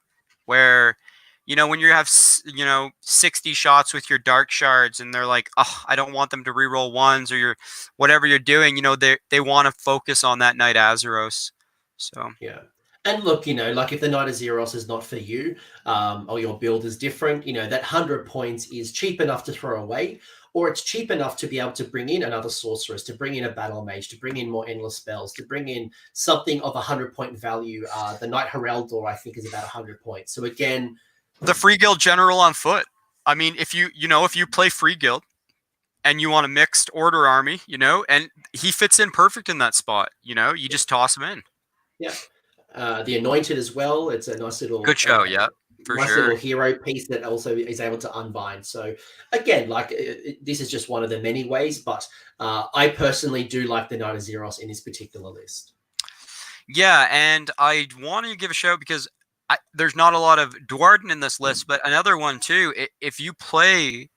where, you know, when you have, you know, 60 shots with your dark shards and they're like, oh, I don't want them to reroll ones, or your whatever you're doing, you know, they want to focus on that Knight Azeros. So yeah. And look, you know, like if the Knight of Zeros is not for you, or your build is different, you know, that 100 points is cheap enough to throw away, or it's cheap enough to be able to bring in another sorceress, to bring in a battle mage, to bring in more endless spells, to bring in something of 100-point value. The Knight Heraldor, I think, is about 100 points. So again, the Free Guild General on foot. I mean, if you play Free Guild and you want a mixed order army, you know, and he fits in perfect in that spot, you know, you just toss him in. Yeah. The Anointed as well. It's a nice little good show, yeah, for nice sure. little hero piece that also is able to unbind. So again, like this is just one of the many ways, but I personally do like the Knight of Zeros in this particular list. Yeah, and I want to give a shout because there's not a lot of Dwarden in this list, but another one too. If you play,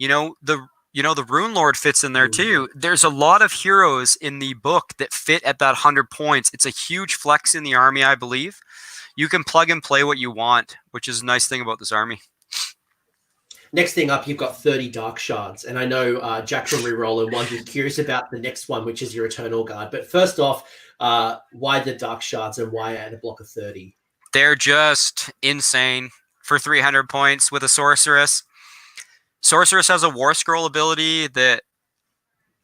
the Rune Lord fits in there too. There's a lot of heroes in the book that fit at that 100 points. It's a huge flex in the army, I believe. You can plug and play what you want, which is a nice thing about this army. Next thing up, you've got 30 Dark Shards. And I know Jack from Reroll and one who's curious about the next one, which is your Eternal Guard. But first off, why the Dark Shards and why at a block of 30? They're just insane for 300 points with a Sorceress. Sorceress has a War Scroll ability that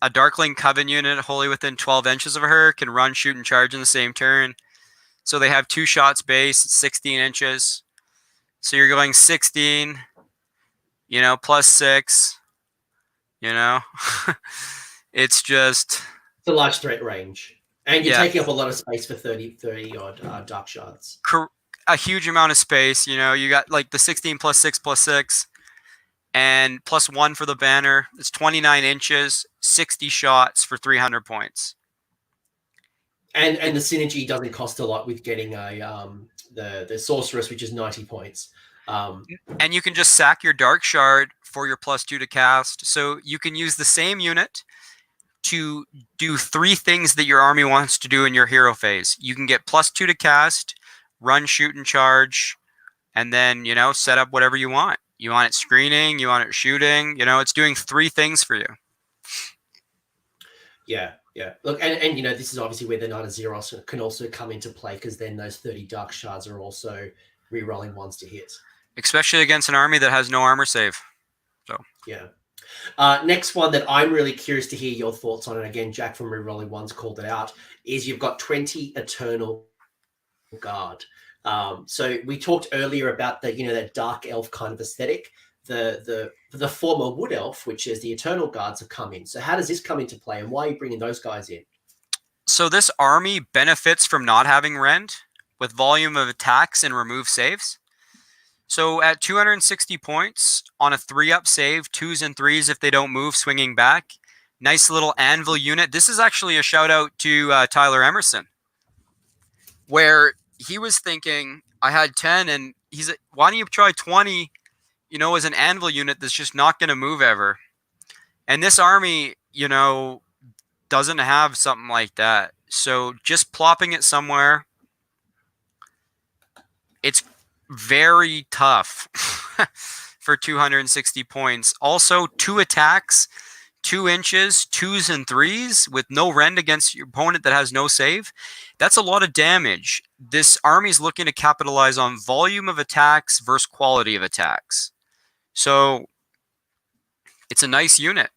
a Darkling Coven unit wholly within 12 inches of her can run, shoot, and charge in the same turn. So they have 2 shots base, 16 inches. So you're going 16, you know, plus 6, you know. It's a large threat range. And you're taking up a lot of space for 30 odd Dark Shards. A huge amount of space, you know. You got like the 16 plus 6 plus 6. And plus 1 for the banner. It's 29 inches, 60 shots for 300 points. And the synergy doesn't cost a lot with getting the Sorceress, which is 90 points. And you can just sack your Dark Shard for your +2 to cast. So you can use the same unit to do 3 things that your army wants to do in your hero phase. You can get +2 to cast, run, shoot, and charge, and then, you know, set up whatever you want. You want it screening, you want it shooting, you know, it's doing 3 things for you. Yeah. Look, and you know, this is obviously where the Knight of Zeros can also come into play, because then those 30 Dark Shards are also re-rolling ones to hit. Especially against an army that has no armor save. So yeah. Next one that I'm really curious to hear your thoughts on, and again, Jack from Re-Rolling Ones called it out, is you've got 20 Eternal Guard. So we talked earlier about the, you know, that dark elf kind of aesthetic. The former wood elf, which is the Eternal Guards, have come in. So how does this come into play, and why are you bringing those guys in? So this army benefits from not having Rend, with volume of attacks and remove saves. So at 260 points on a 3-up save, 2s and 3s if they don't move, swinging back. Nice little anvil unit. This is actually a shout out to Tyler Emerson, where he was thinking, I had 10, and he's like, why don't you try 20, as an anvil unit that's just not going to move ever. And this army, doesn't have something like that. So just plopping it somewhere, it's very tough for 260 points. Also, 2 attacks, 2 inches, 2s and 3s with no rend against your opponent that has no save. That's a lot of damage. This army is looking to capitalize on volume of attacks versus quality of attacks. So it's a nice unit.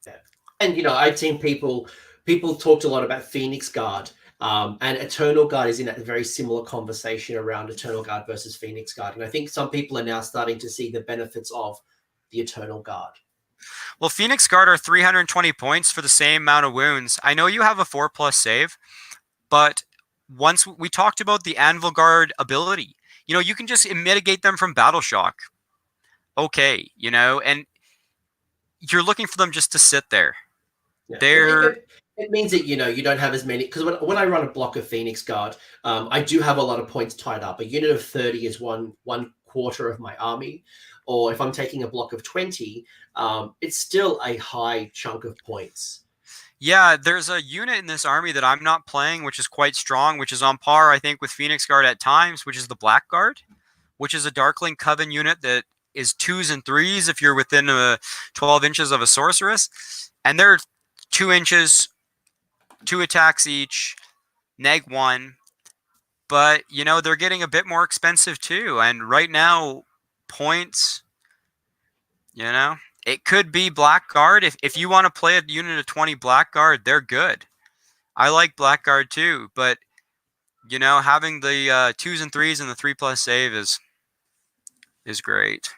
Yeah. And I've seen people talked a lot about Phoenix Guard. And Eternal Guard is in a very similar conversation around Eternal Guard versus Phoenix Guard. And I think some people are now starting to see the benefits of the Eternal Guard. Well, Phoenix Guard are 320 points for the same amount of wounds. I know you have a 4+ save, but once we talked about the Anvilguard ability, you can just mitigate them from battle shock. Okay, and you're looking for them just to sit there. Yeah. It means that you don't have as many, because when I run a block of Phoenix Guard, I do have a lot of points tied up. A unit of 30 is one quarter of my army, or if I'm taking a block of 20, it's still a high chunk of points. Yeah, there's a unit in this army that I'm not playing, which is quite strong, which is on par, I think, with Phoenix Guard at times, which is the Black Guard, which is a Darkling Coven unit that is 2s and 3s if you're within 12 inches of a sorceress, and they're 2 inches, 2 attacks each, -1. But, they're getting a bit more expensive too. And right now, points, it could be Blackguard. If you want to play a unit of 20 Blackguard, they're good. I like Blackguard too. But, having the 2s and 3s and the 3+ save is great.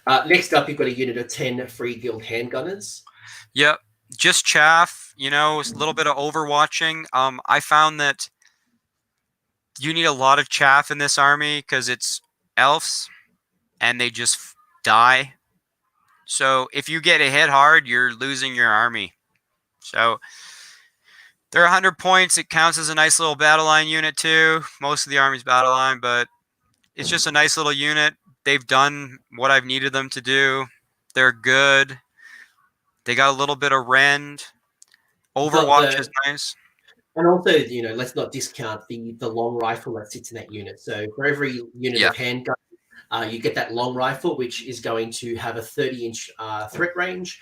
Next up, you've got a unit of 10 Free Guild Handgunners. Yep. Just chaff, a little bit of overwatching. I found that you need a lot of chaff in this army because it's elves and they just die. So if you get hit hard, you're losing your army. So they're 100 points. It counts as a nice little battle line unit too. Most of the army's battle line, but it's just a nice little unit. They've done what I've needed them to do. They're good. They got a little bit of rend. Overwatch is nice. And also, let's not discount the long rifle that sits in that unit. So for every unit of handgun, you get that long rifle, which is going to have a 30-inch threat range.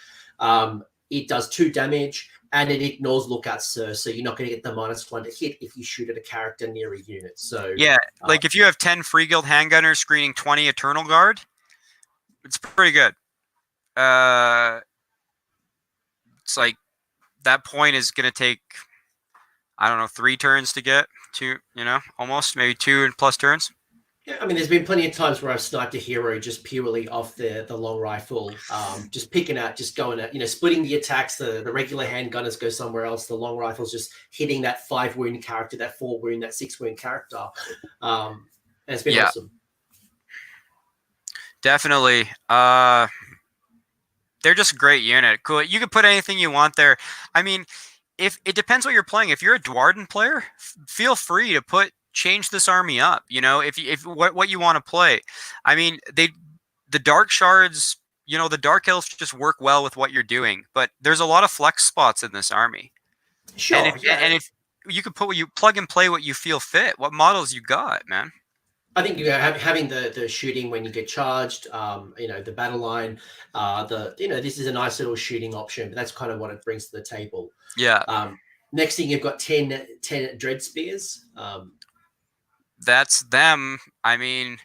It does 2 damage, and it ignores lookout, sir. So you're not going to get the -1 to hit if you shoot at a character near a unit. So yeah, like if you have 10 Free Guild Handgunners screening 20 Eternal Guard, it's pretty good. It's like that point is going to take, I don't know, 3 turns to get to, almost maybe 2+ turns. Yeah, I mean, there's been plenty of times where I've sniped a hero just purely off the long rifle, just picking out, just going at, splitting the attacks. The regular handgunners go somewhere else. The long rifle's just hitting that 5-wound character, that 4-wound, that 6-wound character. And it's been awesome. Definitely. They're just a great unit. Cool. You can put anything you want there. I mean, if it depends what you're playing. If you're a Dwarden player, feel free to change this army up. If what you want to play. I mean, the Dark Shards, the Dark Elves just work well with what you're doing. But there's a lot of flex spots in this army. Sure. And if you can plug and play what you feel fit, what models you got, man. I think having the shooting when you get charged, the battle line, this is a nice little shooting option, but that's kind of what it brings to the table. Yeah. Next thing, you've got 10 Dread Spears. That's them. I mean,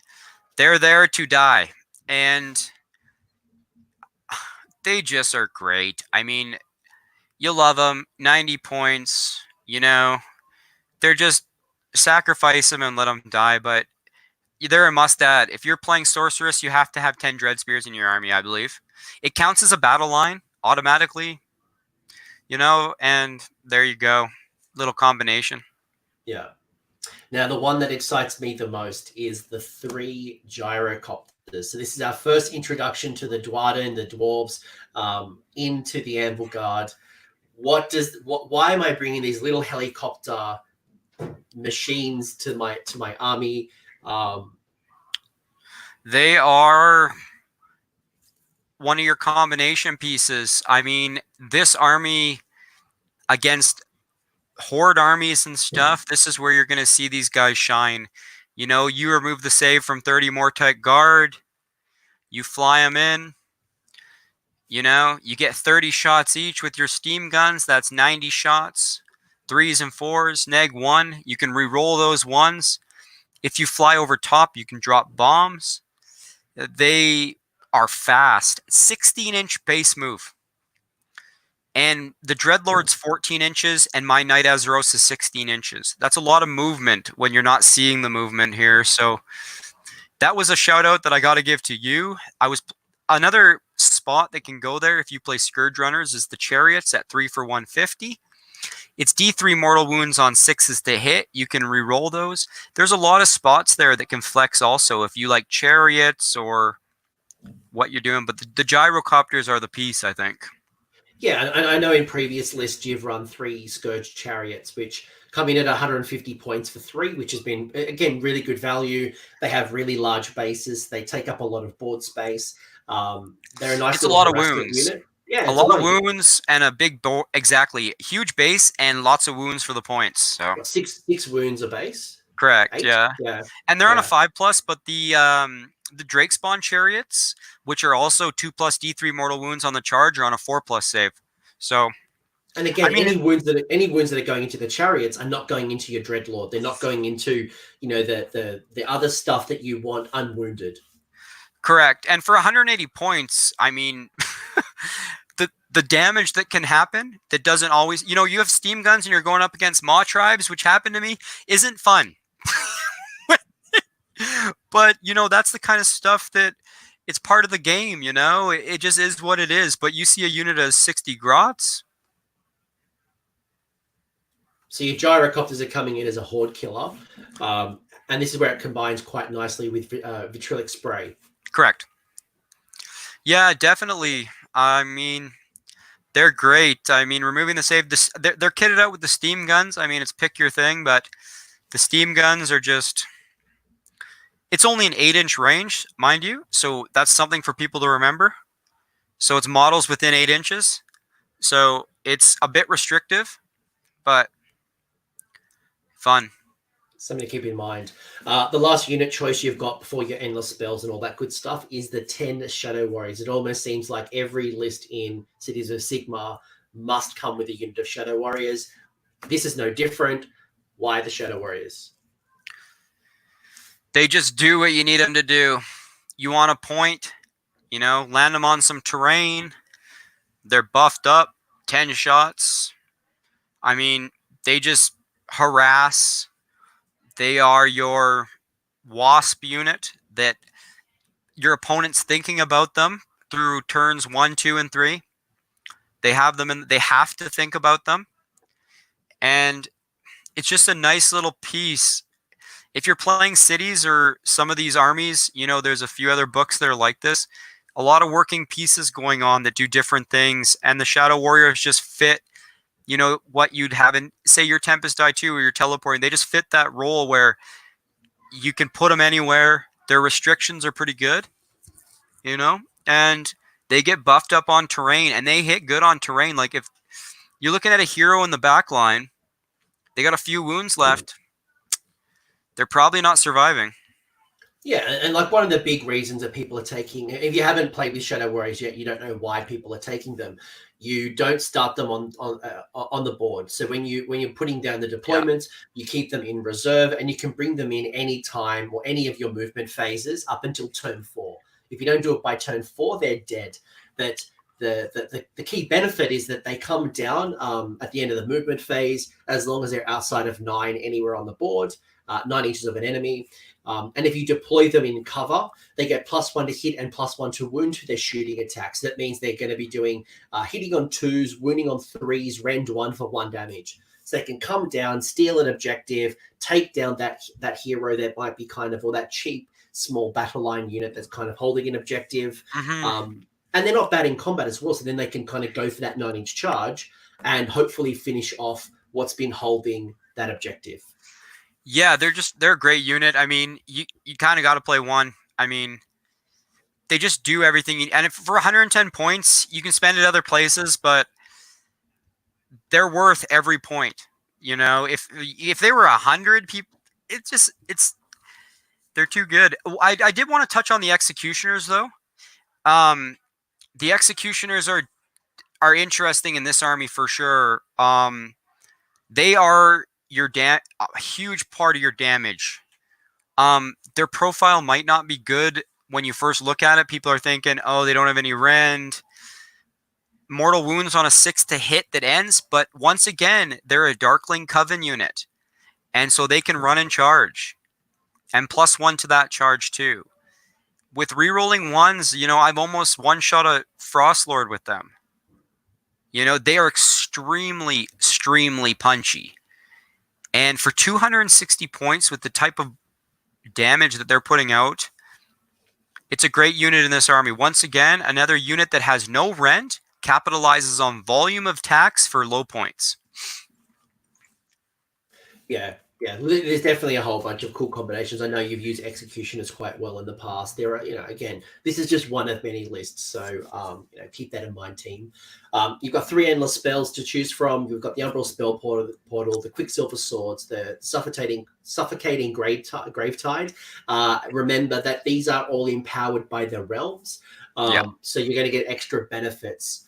they're there to die, and they just are great. I mean, you love them. 90 points. They're just sacrifice them and let them die, but they're a must-add. If you're playing Sorceress, you have to have 10 Dread Spears in your army, I believe. It counts as a battle line automatically, and there you go. Little combination. Yeah. Now, the one that excites me the most is the 3 gyrocopters. So this is our first introduction to the Dwarden, the dwarves, into the Anvilguard. Why am I bringing these little helicopter machines to my army? They are one of your combination pieces. I mean, this army against horde armies and stuff, this is where you're going to see these guys shine. You know, you remove the save from 30 Mortite Guard, you fly them in, you know, you get 30 shots each with your steam guns. That's 90 shots, 3s and 4s, neg 1. You can re-roll those 1s. If you fly over top, you can drop bombs. They are fast. 16-inch base move. And the Dreadlord's 14 inches, and my Knight Azeros is 16 inches. That's a lot of movement when you're not seeing the movement here. So that was a shout out that I got to give to you. Another spot that can go there if you play Scourge Runners is the Chariots at 3 for 150. It's D3 mortal wounds on 6s to hit. You can re-roll those. There's a lot of spots there that can flex also if you like Chariots or what you're doing. But the gyrocopters are the piece, I think. Yeah, and I know in previous lists you've run 3 Scourge Chariots, which come in at 150 points for 3, which has been, again, really good value. They have really large bases. They take up a lot of board space. They're a nice little lot of wounds. Unit. Yeah, a lot of wounds and a big board. Exactly. Huge base and lots of wounds for the points. So six wounds a base. Correct. 8? Yeah. And they're on a 5+, but the Drake Spawn Chariots, which are also 2+ D3 mortal wounds on the charge, are on a 4+ save. So, and again, any wounds that are going into the Chariots are not going into your Dreadlord. They're not going into, you know, the other stuff that you want unwounded. Correct. And for 180 points, I mean, the damage that can happen that doesn't always, you know, you have steam guns and you're going up against Maw tribes, which happened to me, isn't fun. But, you know, that's the kind of stuff that it's part of the game, you know? It just is what it is. But you see a unit as 60 grots. So your gyrocopters are coming in as a horde killer. And this is where it combines quite nicely with vitriolic spray. Correct. Yeah, definitely. I mean, they're great. I mean, removing the save, they're kitted out with the steam guns. I mean, it's pick your thing, but the steam guns are just... It's only an 8-inch range, mind you, so that's something for people to remember. So it's models within 8 inches. So it's a bit restrictive, but fun. Something to keep in mind. The last unit choice you've got before your endless spells and all that good stuff is the 10 Shadow Warriors. It almost seems like every list in Cities of Sigmar must come with a unit of Shadow Warriors. This is no different. Why the Shadow Warriors? They just do what you need them to do. You want a point, you know, land them on some terrain. They're buffed up, 10 shots. I mean, they just harass. They are your wasp unit that your opponent's thinking about them through turns 1, 2, and 3. They have them and they have to think about them. And it's just a nice little piece. If you're playing cities or some of these armies, you know, there's a few other books that are like this. A lot of working pieces going on that do different things. And the Shadow Warriors just fit, you know, what you'd have in, say, your Tempest Die 2 or your teleporting. They just fit that role where you can put them anywhere. Their restrictions are pretty good, you know, and they get buffed up on terrain and they hit good on terrain. Like if you're looking at a hero in the back line, they got a few wounds left. They're probably not surviving. Yeah, and like one of the big reasons that people are taking, if you haven't played with Shadow Warriors yet, you don't know why people are taking them. You don't start them on the board. So when you're putting down the deployments, you keep them in reserve, and you can bring them in any time or any of your movement phases up until turn 4. If you don't do it by turn 4, they're dead. But the key benefit is that they come down at the end of the movement phase as long as they're outside of 9 anywhere on the board. 9 inches of an enemy. And if you deploy them in cover, they get +1 to hit and +1 to wound to their shooting attacks. That means they're going to be doing hitting on 2s, wounding on 3s, rend 1 for 1 damage. So they can come down, steal an objective, take down that hero that might be or that cheap small battle line unit that's kind of holding an objective. And they're not bad in combat as well. So then they can kind of go for that 9-inch charge and hopefully finish off what's been holding that objective. Yeah, they're a great unit. I mean, you kind of got to play one. I mean, they just do everything. And for 110 points, you can spend it other places, but they're worth every point. You know, if they were 100 people, they're too good. I did want to touch on the executioners though. The executioners are interesting in this army for sure. They are a huge part of your damage. Their profile might not be good when you first look at it. People are thinking, oh, they don't have any rend. Mortal wounds on a 6 to hit that ends, but once again, they're a Darkling Coven unit. And so they can run and charge. And +1 to that charge too. With rerolling 1s, you know, I've almost one-shot a Frostlord with them. You know, they are extremely, extremely punchy. And for 260 points with the type of damage that they're putting out, it's a great unit in this army. Once again, another unit that has no rend, capitalizes on volume of attacks for low points. Yeah, there's definitely a whole bunch of cool combinations. I know you've used executioners quite well in the past. There are, again, this is just one of many lists. So, keep that in mind, team. You've got 3 endless spells to choose from. You've got the Umbral Spell Portal, the Quicksilver Swords, the Suffocating Gravetide. Remember that these are all empowered by the realms. So you're going to get extra benefits.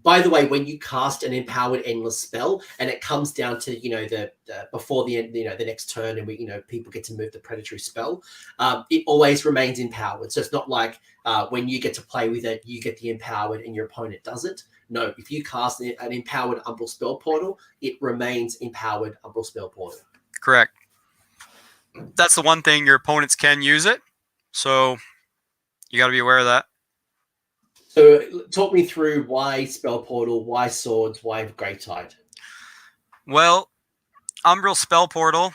By the way, when you cast an empowered endless spell and it comes down to the before the end, the next turn, and people get to move the predatory spell, it always remains empowered. So it's not like when you get to play with it, you get the empowered and your opponent doesn't. No, if you cast an empowered Umbral Spell Portal, it remains empowered Umbral Spell Portal. Correct. That's the one thing, your opponents can use it, so you got to be aware of that. So talk me through why Spell Portal, why Swords, why Gravetide? Well, Umbral Spell Portal,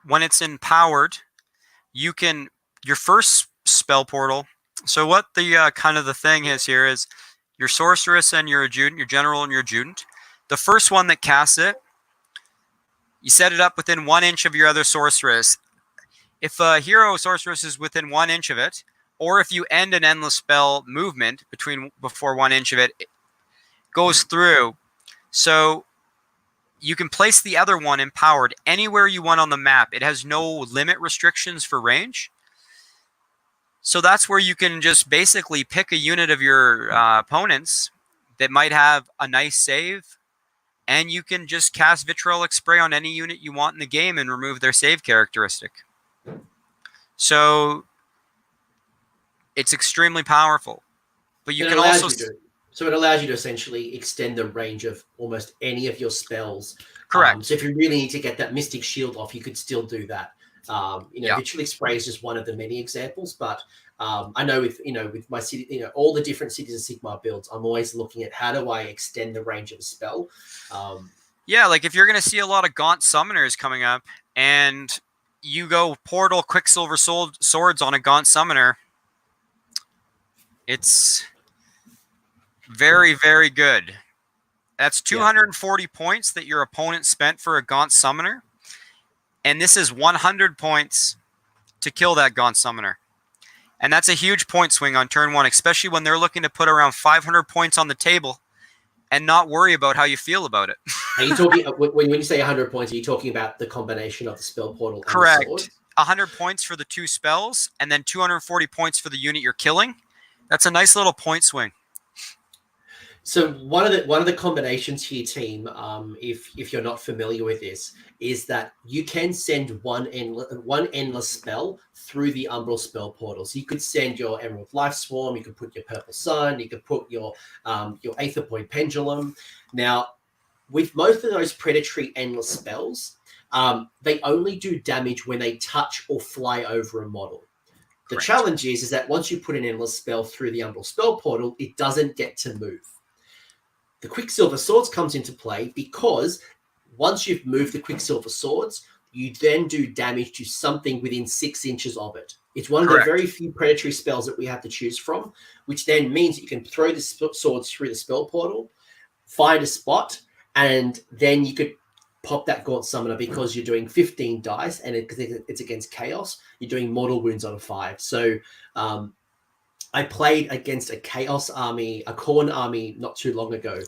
when it's empowered, your first Spell Portal. So what the kind of the thing is here is your Sorceress and your Adjutant, your General and your Adjutant. The first one that casts it, you set it up within 1 inch of your other Sorceress. If a hero Sorceress is within 1 inch of it, or if you end an endless spell movement before 1 inch of it, it goes through. So you can place the other one empowered anywhere you want on the map. It has no limit restrictions for range. So that's where you can just basically pick a unit of your opponents that might have a nice save, and you can just cast Vitriolic Spray on any unit you want in the game and remove their save characteristic. So it's extremely powerful. But you can also... So it allows you to essentially extend the range of almost any of your spells. Correct. So if you really need to get that Mystic Shield off, you could still do that. Vitriolic Spray is just one of the many examples, but I know with my city, all the different Cities of Sigmar builds, I'm always looking at how do I extend the range of a spell. Like if you're going to see a lot of Gaunt Summoners coming up, and you go Portal Quicksilver Swords on a Gaunt Summoner, it's very, very good. That's 240 points that your opponent spent for a Gaunt Summoner. And this is 100 points to kill that Gaunt Summoner. And that's a huge point swing on turn 1, especially when they're looking to put around 500 points on the table and not worry about how you feel about it. Are you talking, when you say 100 points, are you talking about the combination of the Spell Portal and Correct. the sword? 100 points for the 2 spells, and then 240 points for the unit you're killing. That's a nice little point swing. So one of the combinations here, team, if you're not familiar with this, is that you can send one endless spell through the Umbral Spell Portal. So you could send your Emerald Life Swarm, you could put your Purple Sun, you could put your Aether Point Pendulum. Now, with most of those predatory endless spells, they only do damage when they touch or fly over a model. The Correct. challenge is that once you put an endless spell through the Umbral spell portal, it doesn't get to move. The Quicksilver Swords comes into play because once you've moved the Quicksilver Swords, you then do damage to something within 6 inches of it. It's one of the very few predatory spells that we have to choose from, which then means that you can throw the swords through the spell portal, find a spot, and then you could pop that Gaunt Summoner because you're doing 15 dice, and it's against Chaos. You're doing mortal wounds on a 5. So I played against a Chaos army, a Khorne army, not too long ago,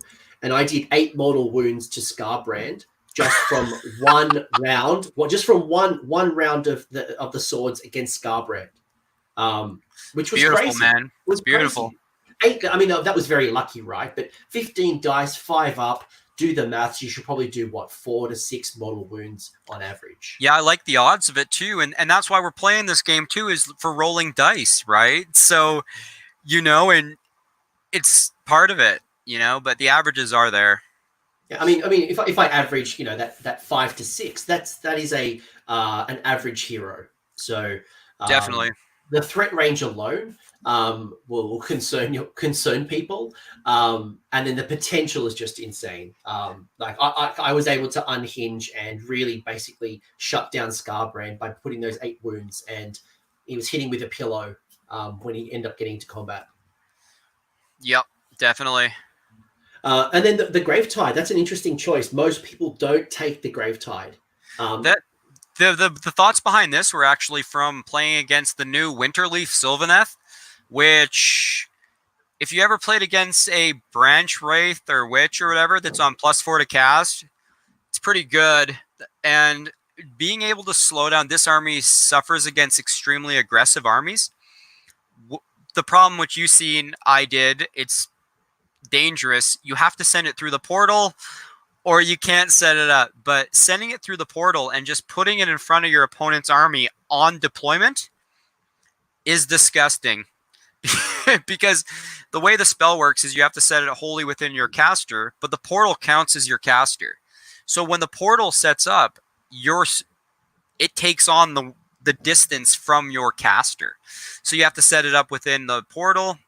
and I did 8 mortal wounds to Scarbrand just from one round. Well, just from one round of the swords against Scarbrand, which was beautiful, crazy. Man. It was beautiful. Crazy. 8, I mean, that was very lucky, right? But 15 dice, 5 up. Do the maths. You should probably do 4 to 6 mortal wounds on average. Yeah, I like the odds of it too, and that's why we're playing this game too, is for rolling dice, right? So, and it's part of it, but the averages are there. Yeah, I mean, if I average, that 5 to 6, that is an average hero. So definitely, the threat range alone will concern people, and then the potential is just insane. I was able to unhinge and really basically shut down Scarbrand by putting those 8 wounds, and he was hitting with a pillow when he ended up getting into combat. Yep, definitely. And then the Gravetide, that's an interesting choice. Most people don't take the Gravetide. The thoughts behind this were actually from playing against the new Winterleaf Sylvaneth, which, if you ever played against a Branch Wraith or Witch or whatever that's on +4 to cast, it's pretty good. And being able to slow down, this army suffers against extremely aggressive armies. The problem which you seen I did, it's dangerous. You have to send it through the portal, or you can't set it up. But sending it through the portal and just putting it in front of your opponent's army on deployment is disgusting. Because the way the spell works is you have to set it wholly within your caster, but the portal counts as your caster. So when the portal sets up, it takes on the distance from your caster. So you have to set it up within the portal,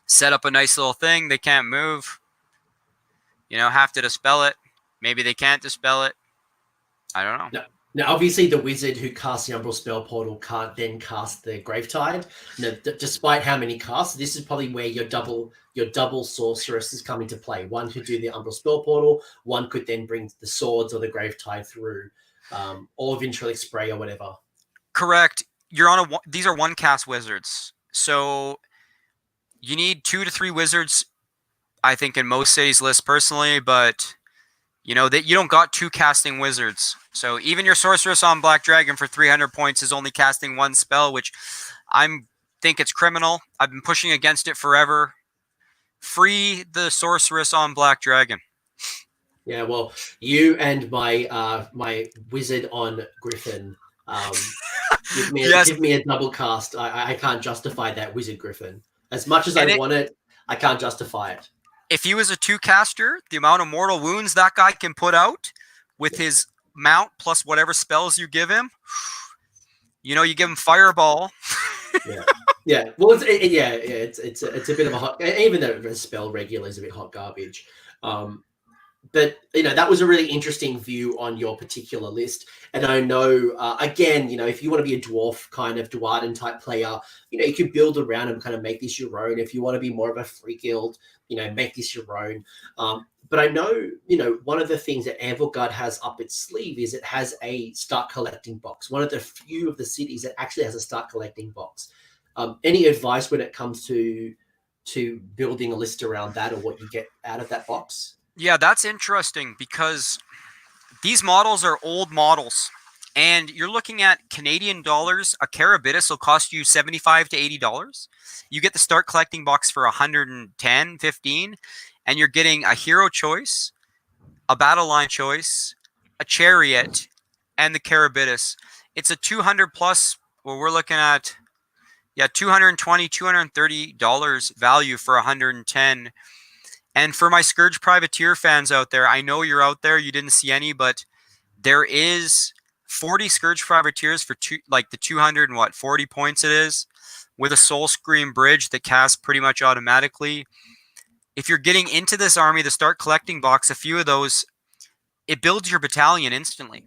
set up a nice little thing. They can't move. Have to dispel it. Maybe they can't dispel it. I don't know. Now, obviously, the wizard who casts the Umbral Spell Portal can't then cast the Gravetide. Despite how many casts, this is probably where your double sorceresses come into play. One could do the Umbral Spell Portal. One could then bring the swords or the Gravetide through, or Ventrilic Spray or whatever. Correct. These are 1-cast wizards. So you need 2 to 3 wizards, I think, in most cities lists personally, but that you don't got 2 casting wizards. So even your sorceress on Black Dragon for 300 points is only casting 1 spell, which I think it's criminal. I've been pushing against it forever. Free the sorceress on Black Dragon. Yeah, well, you and my wizard on Griffin give me a double cast. I can't justify that wizard Griffin. As much as I want it, I can't justify it. If he was a 2-caster, the amount of mortal wounds that guy can put out with his mount plus whatever spells you give him, you give him Fireball. Yeah. Well, it's a bit of a hot. Even though the spell regular is a bit hot garbage. But that was a really interesting view on your particular list. And I know, again, if you want to be a dwarf kind of Dwarden type player, you can build around and kind of make this your own. If you want to be more of a free guild, make this your own. But I know, one of the things that Anvilguard has up its sleeve is it has a start collecting box. One of the few of the cities that actually has a start collecting box. Any advice when it comes to building a list around that, or what you get out of that box? Yeah, that's interesting because these models are old models, and you're looking at Canadian dollars. A Kalaitzidis will cost you $75 to $80. You get the start collecting box for $110, $15, and you're getting a hero choice, a battle line choice, a chariot, and the Kalaitzidis. It's a 200 plus. Well, we're looking at $220, $230 value for 110. And for my Scourge Privateer fans out there, I know you're out there. You didn't see any, but There is 40 Scourge Privateers for the 240 points it is, with a Soul Scream Bridge that casts pretty much automatically. If you're getting into this army, the start collecting box, a few of those, it builds your battalion instantly.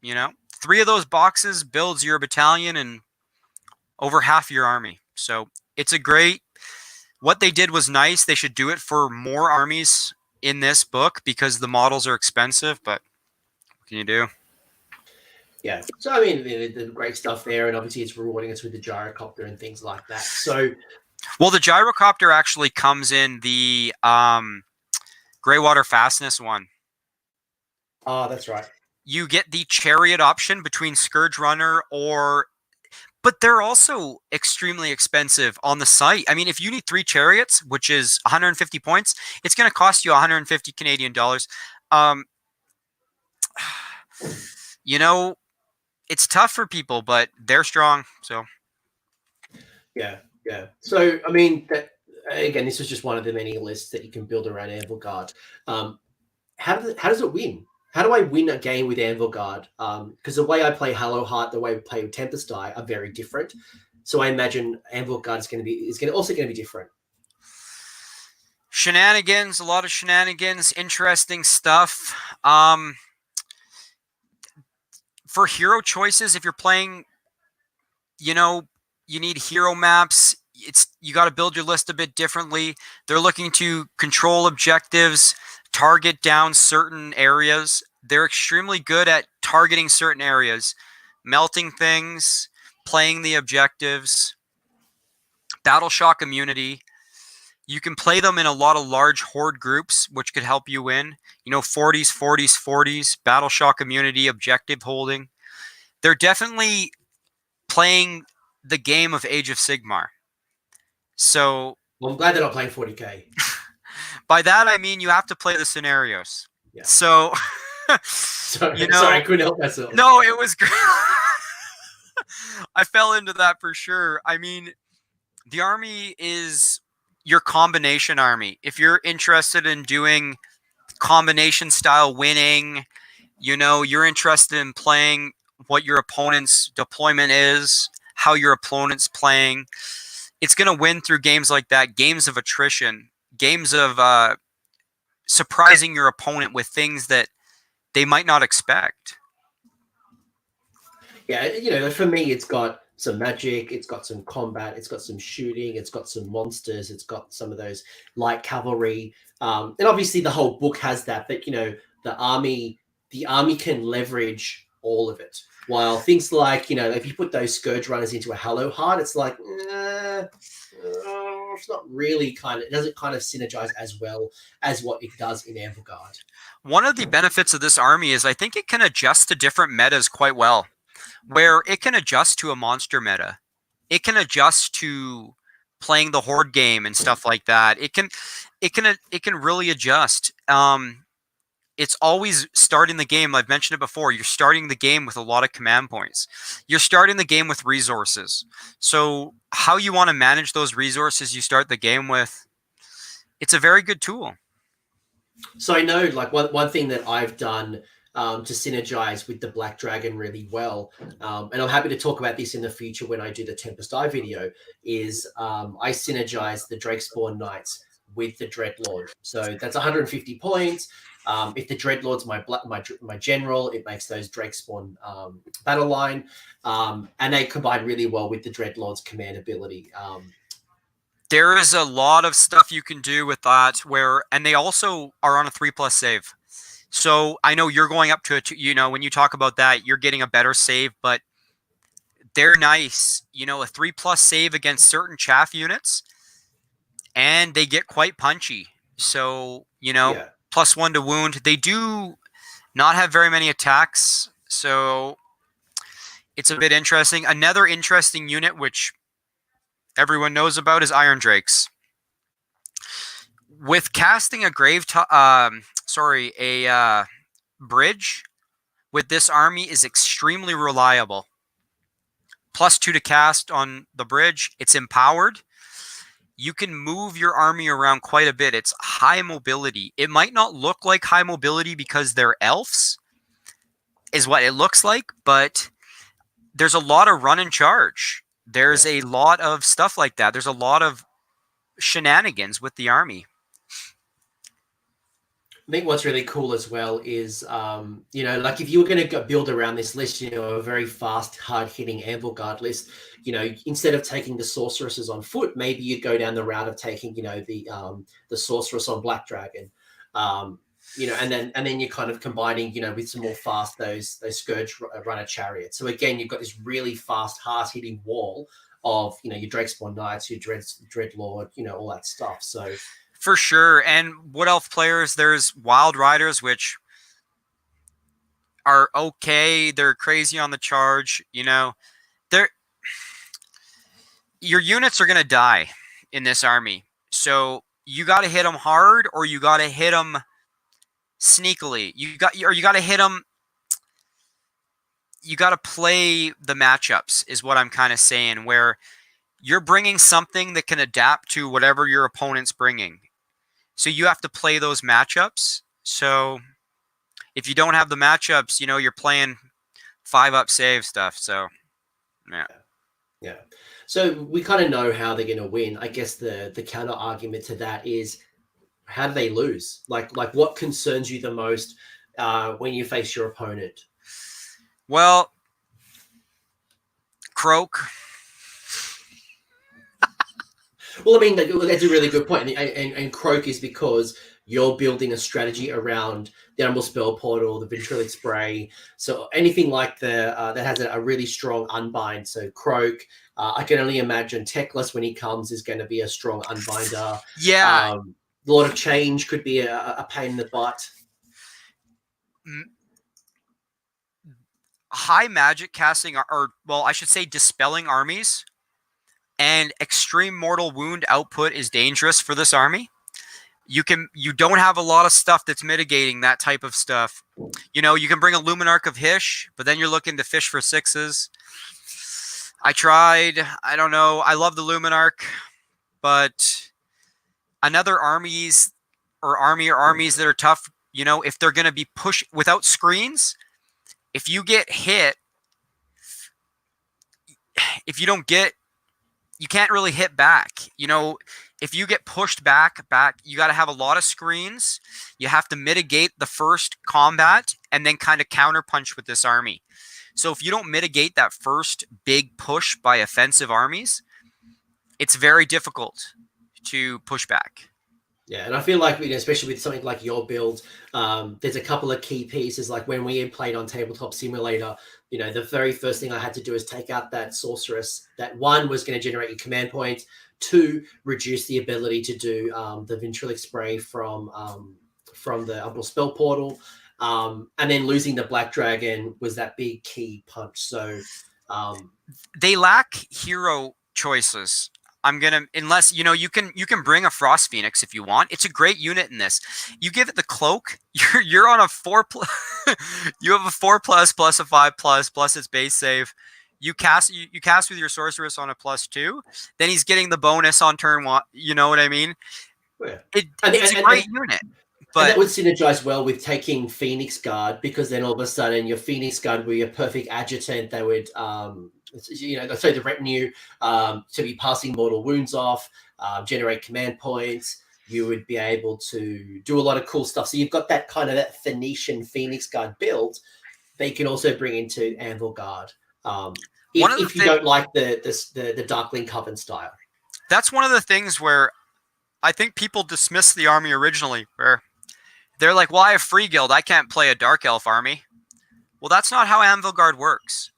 3 of those boxes builds your battalion and over half your army. So it's a great. What they did was nice. They should do it for more armies in this book because the models are expensive. But what can you do? Yeah. So I mean, the great stuff there, and obviously it's rewarding us with the gyrocopter and things like that. So, well, the gyrocopter actually comes in the Greywater Fastness one. Oh, that's right. You get the chariot option between Scourge Runner but they're also extremely expensive on the site. I mean, if you need 3 chariots, which is 150 points, it's going to cost you 150 Canadian dollars. It's tough for people, but they're strong. So, yeah. So, I mean, again, this was just one of the many lists that you can build around Anvilguard. How does it win? How do I win a game with Anvilguard? Because the way I play Hallowheart, the way we play with Tempest Die are very different. So I imagine Anvilguard is also going to be different. Shenanigans, a lot of shenanigans, interesting stuff. For hero choices, if you're playing, you need hero maps. You got to build your list a bit differently. They're looking to control objectives, target down certain areas. They're extremely good at targeting certain areas, melting things, playing the objectives, battle shock immunity. You can play them in a lot of large horde groups, which could help you win. 40s, battle shock immunity, objective holding. They're definitely playing the game of Age of Sigmar. So, well, I'm glad they're not playing 40K. By that, I mean you have to play the scenarios. Yeah. So, sorry, I couldn't help myself. No, it was great. I fell into that for sure. I mean, the army is your combination army. If you're interested in doing combination style winning, you're interested in playing what your opponent's deployment is, how your opponent's playing, it's going to win through games like that, games of attrition, games of surprising your opponent with things that they might not expect. Yeah, for me, it's got some magic, it's got some combat, it's got some shooting, it's got some monsters, it's got some of those light cavalry, and obviously the whole book has that. But the army can leverage all of it. While things like if you put those Scourge Runners into a Hallowheart, it's like it's not really it doesn't kind of synergize as well as what it does in Anvilguard. One of the benefits of this army is I think it can adjust to different metas quite well. Where it can adjust to a monster meta, it can adjust to playing the horde game and stuff like that. It can really adjust. It's always starting the game. I've mentioned it before. You're starting the game with a lot of command points. You're starting the game with resources. So how you want to manage those resources you start the game with, it's a very good tool. So I know, like one thing that I've done to synergize with the Black Dragon really well, and I'm happy to talk about this in the future when I do the Tempest Eye video, is I synergize the Drakespawn Knights with the Dreadlord. So that's 150 points. If the Dreadlord's my general, it makes those Drakespawn battle line, and they combine really well with the Dreadlord's command ability. There is a lot of stuff you can do with that, and they also are on a 3+ save. So I know you're going up to it. When you talk about that, you're getting a better save, but they're nice. A 3+ save against certain chaff units, and they get quite punchy. So +1 to wound. They do not have very many attacks, so it's a bit interesting. Another interesting unit, which everyone knows about, is Iron Drakes. With casting a bridge with this army is extremely reliable. +2 to cast on the bridge. It's empowered. You can move your army around quite a bit. It's high mobility. It might not look like high mobility because they're elves, is what it looks like, but there's a lot of run and charge. There's a lot of stuff like that. There's a lot of shenanigans with the army. I think what's really cool as well is, like if you were going to build around this list, a very fast, hard-hitting Anvilguard list, instead of taking the sorceresses on foot, maybe you'd go down the route of taking, the sorceress on Black Dragon, and then you're kind of combining, with some more fast those Scourge runner chariots. So again, you've got this really fast, hard-hitting wall of, your Drakespawn Knights, your Dreadlord, all that stuff. So. For sure. And Wood Elf players, there's Wild Riders, which are okay. They're crazy on the charge. Your units are going to die in this army. So you got to hit them hard, or you got to hit them sneakily. You got to hit them. You got to play the matchups is what I'm kind of saying, where you're bringing something that can adapt to whatever your opponent's bringing. So you have to play those matchups. So if you don't have the matchups, you're playing 5-up save stuff. So, yeah. So we kind of know how they're going to win. I guess the counter argument to that is, how do they lose? Like what concerns you the most when you face your opponent? Well, Crowe. Well, I mean, that's a really good point. And Crowe is because you're building a strategy around the Umbral Spell Portal, the Ventriloquic Spray. So anything like that has a really strong unbind. So Crowe, I can only imagine Techless when he comes is going to be a strong unbinder. Yeah. Lord of Change could be a pain in the butt. High magic casting, or I should say dispelling armies. And extreme mortal wound output is dangerous for this army. You don't have a lot of stuff that's mitigating that type of stuff. You can bring a Luminarch of Hysh, but then you're looking to fish for 6s. I tried. I don't know. I love the Luminarch, but another armies that are tough, if they're going to be pushed without screens, if you get hit, you can't really hit back. If you get pushed back, you got to have a lot of screens. You have to mitigate the first combat and then kind of counterpunch with this army. So if you don't mitigate that first big push by offensive armies, it's very difficult to push back. Yeah, and I feel like, especially with something like your build, there's a couple of key pieces. Like when we played on Tabletop Simulator, the very first thing I had to do is take out that sorceress. That one was going to generate your command points. 2, reduce the ability to do the Ventriloquic Spray from the Umbral Spell Portal. And then losing the Black Dragon was that big key punch. So they lack hero choices. Unless you can bring a Frost Phoenix if you want. It's a great unit in this. You give it the cloak, you're on a 4+. You have a 4+ plus a 5+ plus its base save. You cast with your sorceress on a +2. Then he's getting the bonus on turn 1. You know what I mean? Yeah. It's a great unit. But that would synergize well with taking Phoenix Guard, because then all of a sudden your Phoenix Guard would be a perfect adjutant. They would so the retinue to be passing mortal wounds off, generate command points. You would be able to do a lot of cool stuff. So you've got that kind of that Phoenician Phoenix Guard build that you can also bring into Anvilguard. If you don't like the Darkling Coven style. That's one of the things where I think people dismiss the army originally, where they're like, well, I have Free Guild. I can't play a Dark Elf army. Well, that's not how Anvilguard works.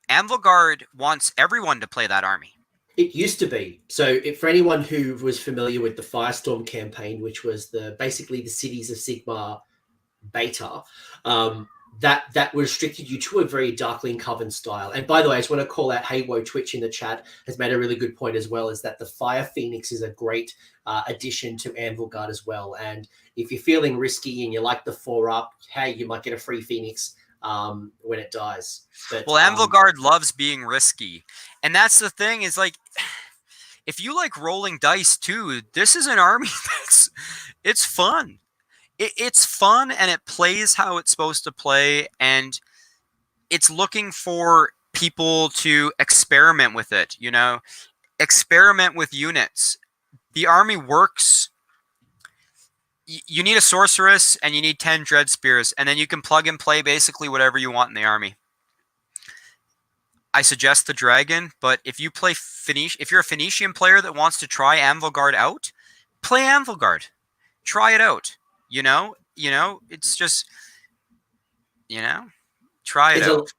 Anvilguard wants everyone to play that army. It used to be. So for anyone who was familiar with the Firestorm campaign, which was basically the Cities of Sigmar beta, that restricted you to a very Darkling Coven style. And by the way, I just want to call out Heywo Twitch in the chat has made a really good point as well, is that the Fire Phoenix is a great addition to Anvilguard as well. And if you're feeling risky and you like the 4-up, hey, you might get a free Phoenix when it dies. But, Anvilguard loves being risky. And that's the thing, is like, if you like rolling dice too, this is an army it's fun. it's fun and it plays how it's supposed to play, and it's looking for people to experiment with it, experiment with units. The army works. You need a sorceress and you need 10 dread spears, and then you can plug and play basically whatever you want in the army. I suggest the dragon, but if you play if you're a Phoenician player that wants to try Anvilguard out, play Anvilguard. Try it out. It's just, try it out.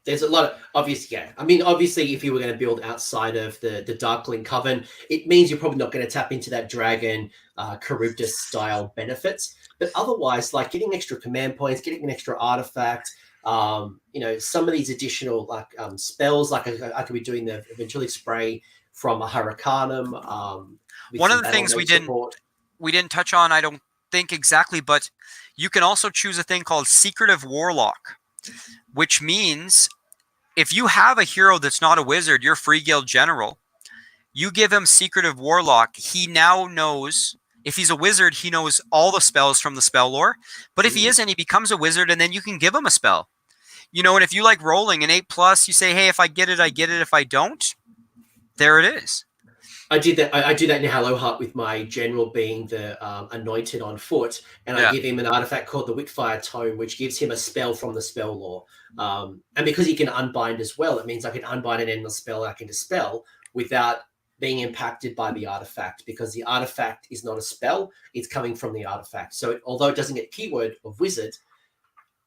There's a lot of obviously. Yeah, I mean, obviously, if you were going to build outside of the Darkling Coven, it means you're probably not going to tap into that dragon, Charybdis style benefits. But otherwise, like getting extra command points, getting an extra artifact, some of these additional spells, like I could be doing the Ventulic Spray from a Hurricanum. One of the things we didn't touch on, I don't think exactly, but you can also choose a thing called Secretive Warlock, which means if you have a hero that's not a wizard, you're Free Guild General, you give him Secretive Warlock, he now knows, if he's a wizard, he knows all the spells from the spell lore, but if he isn't, he becomes a wizard, and then you can give him a spell. And if you like rolling an 8+, you say, hey, if I get it, I get it. If I don't, there it is. I did that. I do that in Hello Heart with my general being the Anointed on foot, and I give him an artifact called the Witfire Tome, which gives him a spell from the spell lore. And because he can unbind as well, it means I can unbind an endless spell I can dispel without being impacted by the artifact, because the artifact is not a spell; it's coming from the artifact. So although it doesn't get keyword of wizard,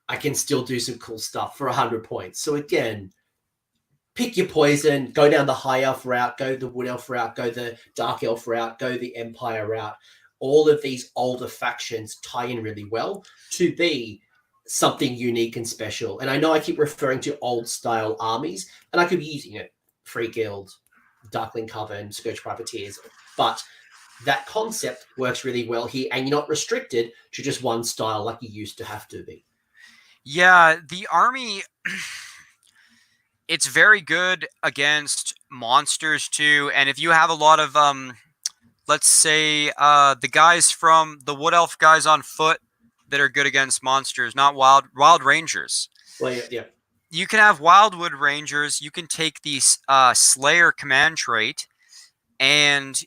I can still do some cool stuff for 100 points. So again, pick your poison, go down the High Elf route, go the Wood Elf route, go the Dark Elf route, go the Empire route. All of these older factions tie in really well to be something unique and special. And I know I keep referring to old style armies, and I could be using Free Guild, Darkling Coven, Scourge Privateers, but that concept works really well here, and you're not restricted to just one style like you used to have to be. Yeah, the army, it's very good against monsters too. And if you have a lot of, let's say, the guys from the Wood Elf guys on foot that are good against monsters, not wild rangers. Well, yeah. You can have Wildwood Rangers. You can take the Slayer command trait, and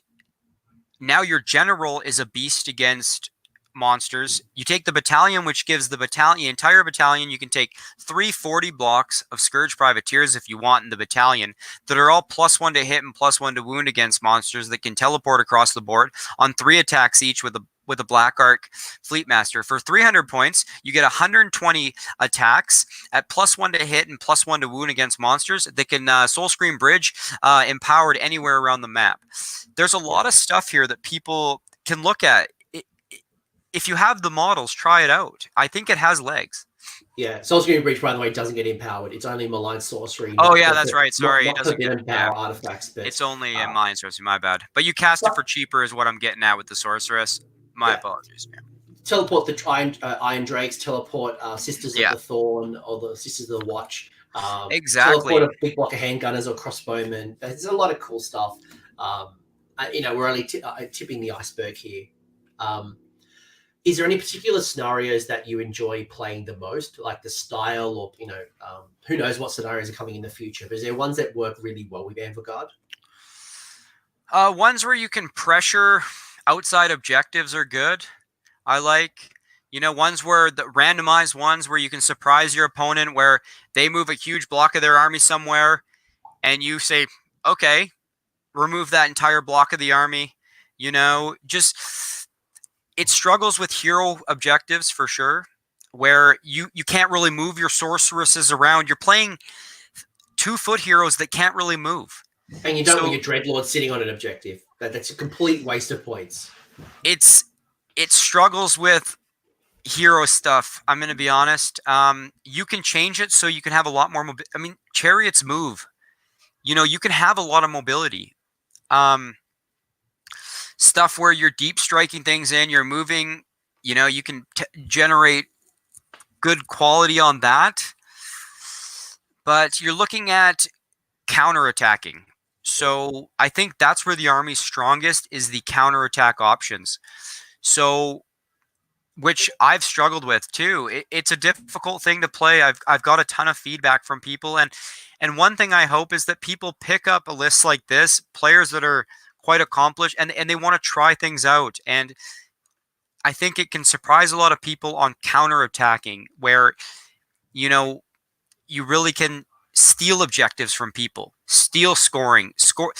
now your general is a beast against monsters. You take the battalion, which gives the entire battalion, you can take 340 blocks of Scourge Privateers if you want in the battalion, that are all +1 to hit and +1 to wound against monsters, that can teleport across the board on 3 attacks each with a Black Arc Fleetmaster. For 300 points, you get 120 attacks at +1 to hit and +1 to wound against monsters that can Soul Scream Bridge empowered anywhere around the map. There's a lot of stuff here that people can look at. If you have the models, try it out. I think it has legs. Yeah, Soul Scream Breach, by the way, doesn't get empowered. It's only malign sorcery. Oh yeah, that's right. Sorry, it doesn't get empower artifacts. But, it's only in malign sorcery. My bad. But you cast it for cheaper, is what I'm getting at with the sorceress. My apologies. Yeah. Teleport the Iron Drakes. Teleport Sisters of the Thorn or the Sisters of the Watch. Exactly. Teleport a big block of handgunners or crossbowmen. There's a lot of cool stuff. We're only tipping the iceberg here. Is there any particular scenarios that you enjoy playing the most, like the style, or who knows what scenarios are coming in the future? But is there ones that work really well with Anvilguard? Ones where you can pressure outside objectives are good. I like, ones where the randomized ones where you can surprise your opponent, where they move a huge block of their army somewhere, and you say, okay, remove that entire block of the army. It struggles with hero objectives for sure, where you can't really move your sorceresses around. You're playing 2-foot heroes that can't really move. And you don't want your Dreadlord sitting on an objective. That's a complete waste of points. It struggles with hero stuff, I'm going to be honest. You can change it so you can have a lot more mobility. I mean, chariots move. You can have a lot of mobility. Stuff where you're deep striking things in, you're moving, you can generate good quality on that. But you're looking at counterattacking. So I think that's where the army's strongest, is the counterattack options. So which I've struggled with too. It's a difficult thing to play. I've got a ton of feedback from people, and one thing I hope is that people pick up a list like this, players that are quite accomplished, and they want to try things out. And I think it can surprise a lot of people on counterattacking, where you know you really can steal objectives from people, steal scoring, score.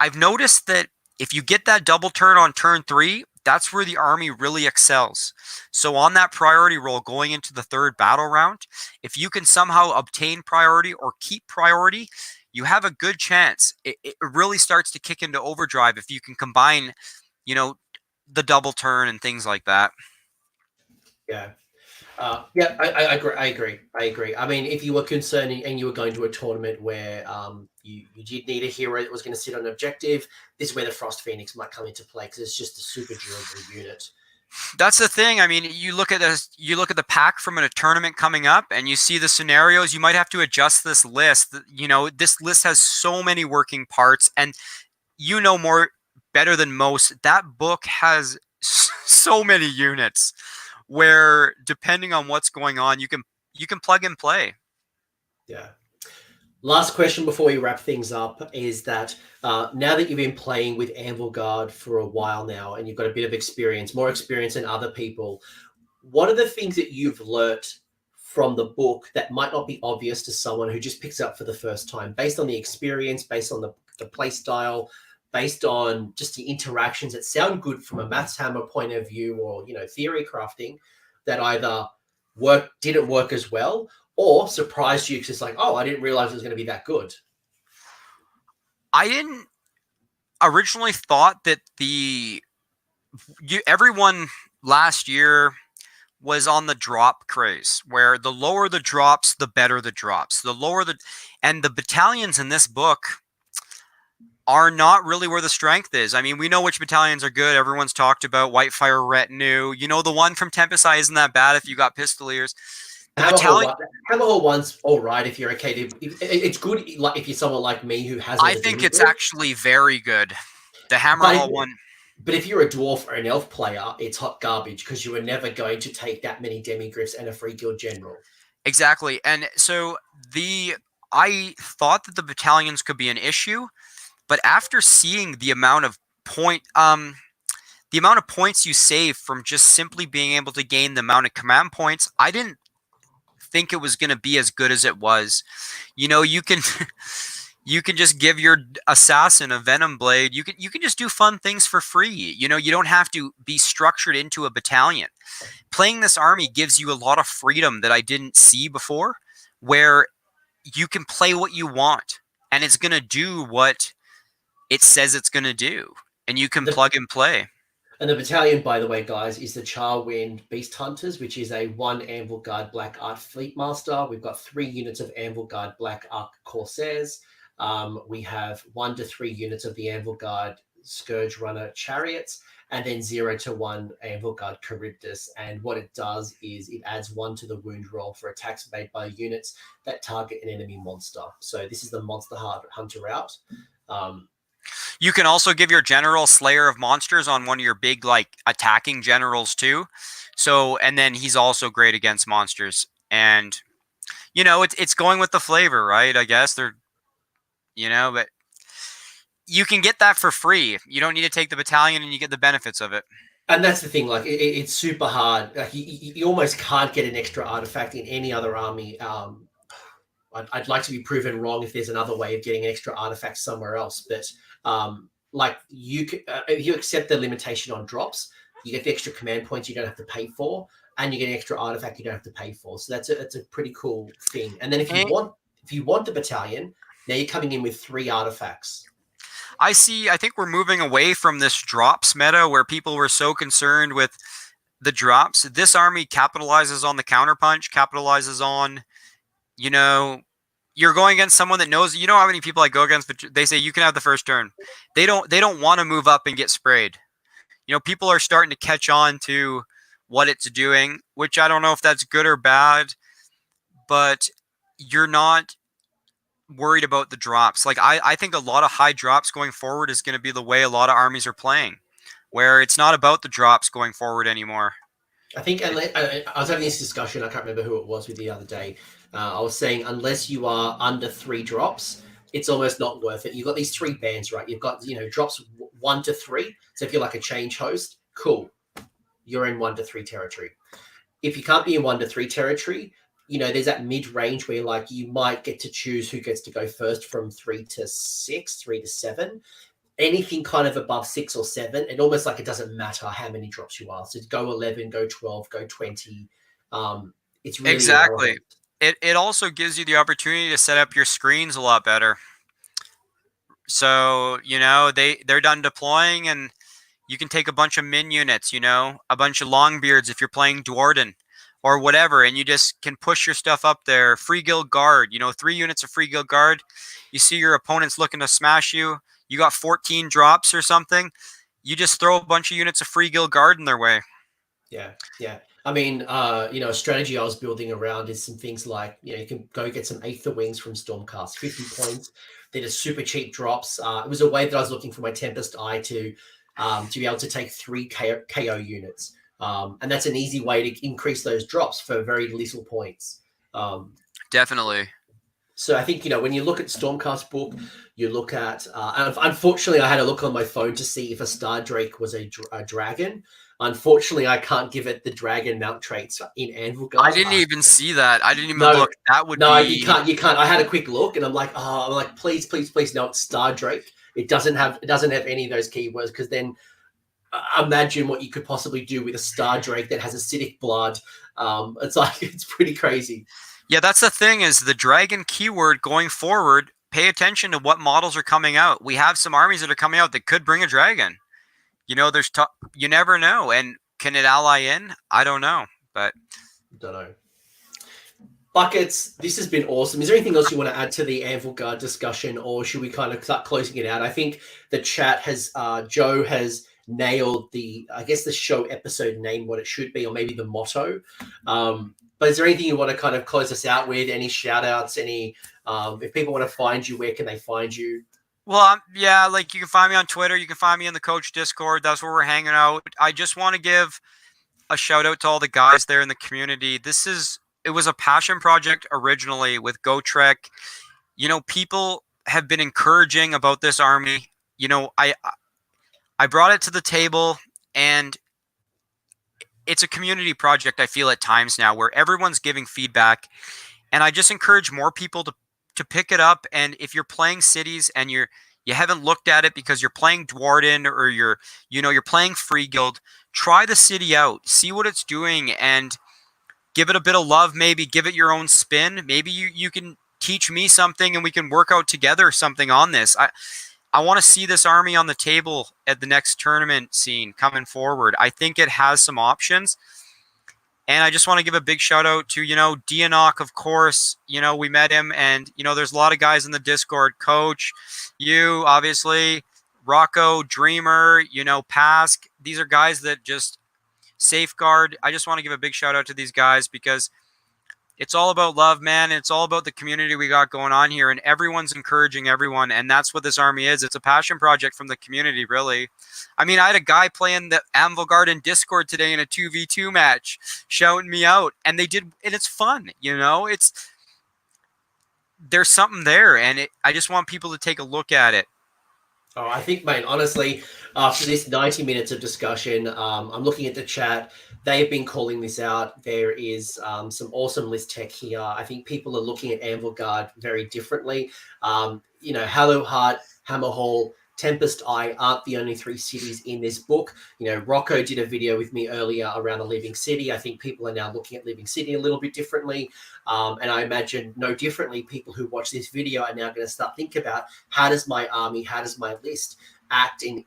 I've noticed that if you get that double turn on turn 3, that's where the army really excels. So on that priority roll going into the third battle round, if you can somehow obtain priority or keep priority, you have a good chance. It really starts to kick into overdrive if you can combine, the double turn and things like that. Yeah. Yeah, I agree. I agree. I mean, if you were concerned and you were going to a tournament where you did need a hero that was going to sit on an objective, this is where the Frost Phoenix might come into play because it's just a super durable unit. That's the thing. I mean, you look at the pack from a tournament coming up, and you see the scenarios. You might have to adjust this list. This list has so many working parts, and more better than most. That book has so many units where, depending on what's going on, you can plug and play. Yeah. Last question before we wrap things up is that now that you've been playing with Anvilguard for a while now and you've got a bit of experience, more experience than other people, what are the things that you've learnt from the book that might not be obvious to someone who just picks it up for the first time, based on the experience, based on the play style, based on just the interactions that sound good from a maths hammer point of view or, theory crafting, that either didn't work as well or surprised you because it's like, oh, I didn't realize it was going to be that good? I didn't originally thought that everyone last year was on the drop craze, where the lower the drops, the better the drops. And the battalions in this book are not really where the strength is. I mean, we know which battalions are good. Everyone's talked about Whitefire Retinue. The one from Tempest Eye isn't that bad if you got Pistoliers. Hammerhall one's all right if you're okay. It's good if you're someone like me who has. I think it's actually very good. The Hammerhall one. But if you're a dwarf or an elf player, it's hot garbage because you were never going to take that many demigryphs and a free guild general. Exactly, and so I thought that the battalions could be an issue, but after seeing the amount of points you save from just simply being able to gain the amount of command points, I didn't think it was going to be as good as it was. You can you can just give your assassin a venom blade. You can just do fun things for free. You don't have to be structured into a battalion. Playing this army gives you a lot of freedom that I didn't see before, where you can play what you want and it's going to do what it says it's going to do, and you can plug and play. And the battalion, by the way, guys, is the Charwind Beast Hunters, which is a 1 Anvilguard Black Art Fleet Master. We've got 3 units of Anvilguard Black Art Corsairs. We have 1 to 3 units of the Anvilguard Scourge Runner Chariots, and then 0 to 1 Anvilguard Charybdis. And what it does is it adds 1 to the wound roll for attacks made by units that target an enemy monster. So this is the Monster Hunter route. You can also give your general Slayer of Monsters on one of your big attacking generals too. So, and then he's also great against monsters. And it's going with the flavor, right? I guess but you can get that for free. You don't need to take the battalion, and you get the benefits of it. And that's the thing, it's super hard. You almost can't get an extra artifact in any other army. I'd like to be proven wrong if there's another way of getting an extra artifact somewhere else. But if you accept the limitation on drops, you get the extra command points you don't have to pay for, and you get an extra artifact you don't have to pay for. So that's a pretty cool thing. And then if you want the battalion, now you're coming in with 3 artifacts. I think we're moving away from this drops meta where people were so concerned with the drops. This army capitalizes on the counterpunch, capitalizes on, you're going against someone that knows, how many people I go against, but they say you can have the first turn. They don't want to move up and get sprayed. People are starting to catch on to what it's doing, which I don't know if that's good or bad, but you're not worried about the drops. I think a lot of high drops going forward is going to be the way a lot of armies are playing. where it's not about the drops going forward anymore. I think I was having this discussion. I can't remember who it was with the other day. I was saying unless you are under 3 drops, it's almost not worth it. You've got these 3 bands, right? You've got drops 1 to 3. So if you're like a change host, cool, you're in 1 to 3 territory. If you can't be in 1 to 3 territory, there's that mid range where like you might get to choose who gets to go first from 3 to 6, 3 to 7. Anything kind of above 6 or 7, it almost like it doesn't matter how many drops you are. So go 11, go 12, go 20. It's really exactly. irrelevant. It also gives you the opportunity to set up your screens a lot better. So they're done deploying, and you can take a bunch of min units, a bunch of longbeards if you're playing Dwarden or whatever, and you just can push your stuff up there. Free Guild Guard, 3 units of Free Guild Guard. You see your opponent's looking to smash you. You got 14 drops or something. You just throw a bunch of units of Free Guild Guard in their way. Yeah. I mean, a strategy I was building around is some things like, you can go get some Aether Wings from Stormcast, 50 points. They're just super cheap drops. It was a way that I was looking for my Tempest Eye to be able to take 3 KO units. And that's an easy way to increase those drops for very little points. Definitely. So I think, when you look at Stormcast book, you look at, unfortunately, I had a look on my phone to see if a Star Drake was a dragon. Unfortunately, I can't give it the dragon mount traits in Anvilguard. I didn't even see that. I didn't even look. That would no, be... you can't. I had a quick look, and I'm like, please, no, it's Star Drake. It doesn't have any of those keywords, because then imagine what you could possibly do with a Star Drake that has acidic blood. It's pretty crazy. Yeah, that's the thing, is the dragon keyword going forward. Pay attention to what models are coming out. We have some armies that are coming out that could bring a dragon. There's you never know. And can it ally in? I don't know, but don't know. Buckets, this has been awesome. Is there anything else you want to add to the Anvilguard discussion, or should we kind of start closing it out? I think the chat has, Joe has nailed the show episode name, what it should be, or maybe the motto. But is there anything you want to kind of close us out with? Any shout outs? Any, if people want to find you, where can they find you? Well, yeah, like you can find me on Twitter. You can find me in the Coach Discord. That's where we're hanging out. I just want to give a shout out to all the guys there in the community. It was a passion project originally with GoTrek. People have been encouraging about this army. I brought it to the table, and it's a community project, I feel, at times now, where everyone's giving feedback, and I just encourage more people to pick it up. And if you're playing Cities and you haven't looked at it because you're playing Dwarden, or you're playing Free Guild, try the city out, see what it's doing, and give it a bit of love. Maybe give it your own spin. Maybe you can teach me something, and we can work out together something on this. I want to see this army on the table at the next tournament scene coming forward. I think it has some options. And I just want to give a big shout out to, Dianoc, of course. We met him, and, there's a lot of guys in the Discord. Coach, you, obviously, Rocco, Dreamer, Pask. These are guys that just safeguard. I just want to give a big shout out to these guys, because it's all about love, man. And it's all about the community we got going on here, and everyone's encouraging everyone. And that's what this army is. It's a passion project from the community, really. I mean, I had a guy playing the Anvilguard in Discord today in a 2v2 match, shouting me out, and it's fun. There's something there, and I just want people to take a look at it. Oh, I think, mate, honestly, after this 90 minutes of discussion, I'm looking at the chat. They've been calling this out. There is some awesome list tech here. I think people are looking at Anvilguard very differently. Hello Heart, Hammerhall, Tempest Eye aren't the only 3 cities in this book. Rocco did a video with me earlier around a living city. I think people are now looking at living city a little bit differently. And I imagine no differently, people who watch this video are now going to start thinking about, how does my army, how does my list act and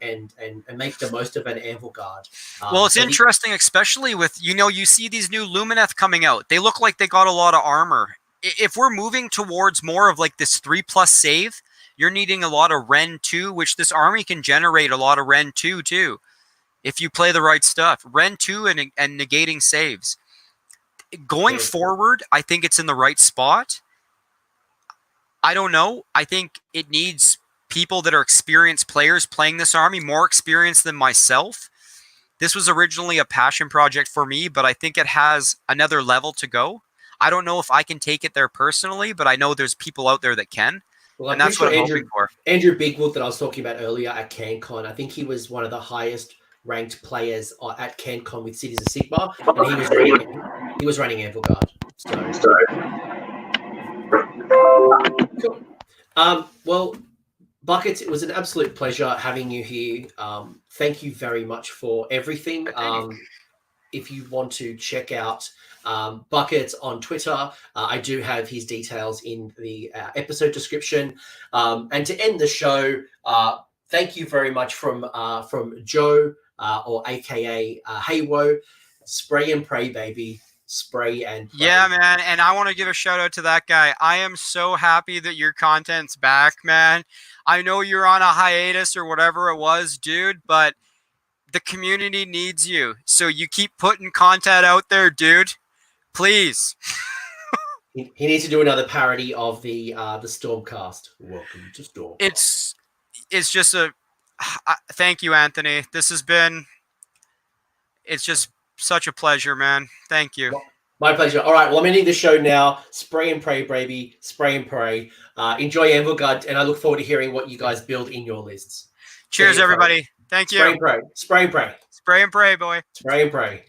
make the most of an Anvilguard? Well, it's interesting, especially with, you see these new Lumineth coming out. They look like they got a lot of armor. If we're moving towards more of like this 3+ save, you're needing a lot of Ren 2, which this army can generate a lot of Ren 2 too, if you play the right stuff. Ren 2 and negating saves. Going forward, I think it's in the right spot. I don't know. I think it needs people that are experienced players playing this army, more experienced than myself. this was originally a passion project for me, but I think it has another level to go. I don't know if I can take it there personally, but I know there's people out there that can. Well, And that's what I'm hoping for. Andrew Bigwood that I was talking about earlier at CanCon, I think he was one of the highest ranked players at CanCon with Cities of Sigmar, and he was running Anvilguard. Cool. Well, Buckets, it was an absolute pleasure having you here. Thank you very much for everything. If you want to check out Buckets on Twitter, I do have his details in the episode description. And to end the show, thank you very much from Joe, or AKA Haywo. Spray and pray, baby. Spray and pray. Yeah, man. And I want to give a shout out to that guy. I am so happy that your content's back, man. I know you're on a hiatus or whatever it was, dude, but the community needs you. So you keep putting content out there, dude. Please. He needs to do another parody of the Stormcast. Welcome to Storm. It's just thank you, Anthony. It's just such a pleasure, man. Thank you. My pleasure. All right. Well, I'm ending the show now. Spray and pray, baby. Spray and pray. Enjoy Anvilguard, and I look forward to hearing what you guys build in your lists. Cheers, everybody. Thank you. Spray and pray. Spray and pray. Spray and pray, boy. Spray and pray.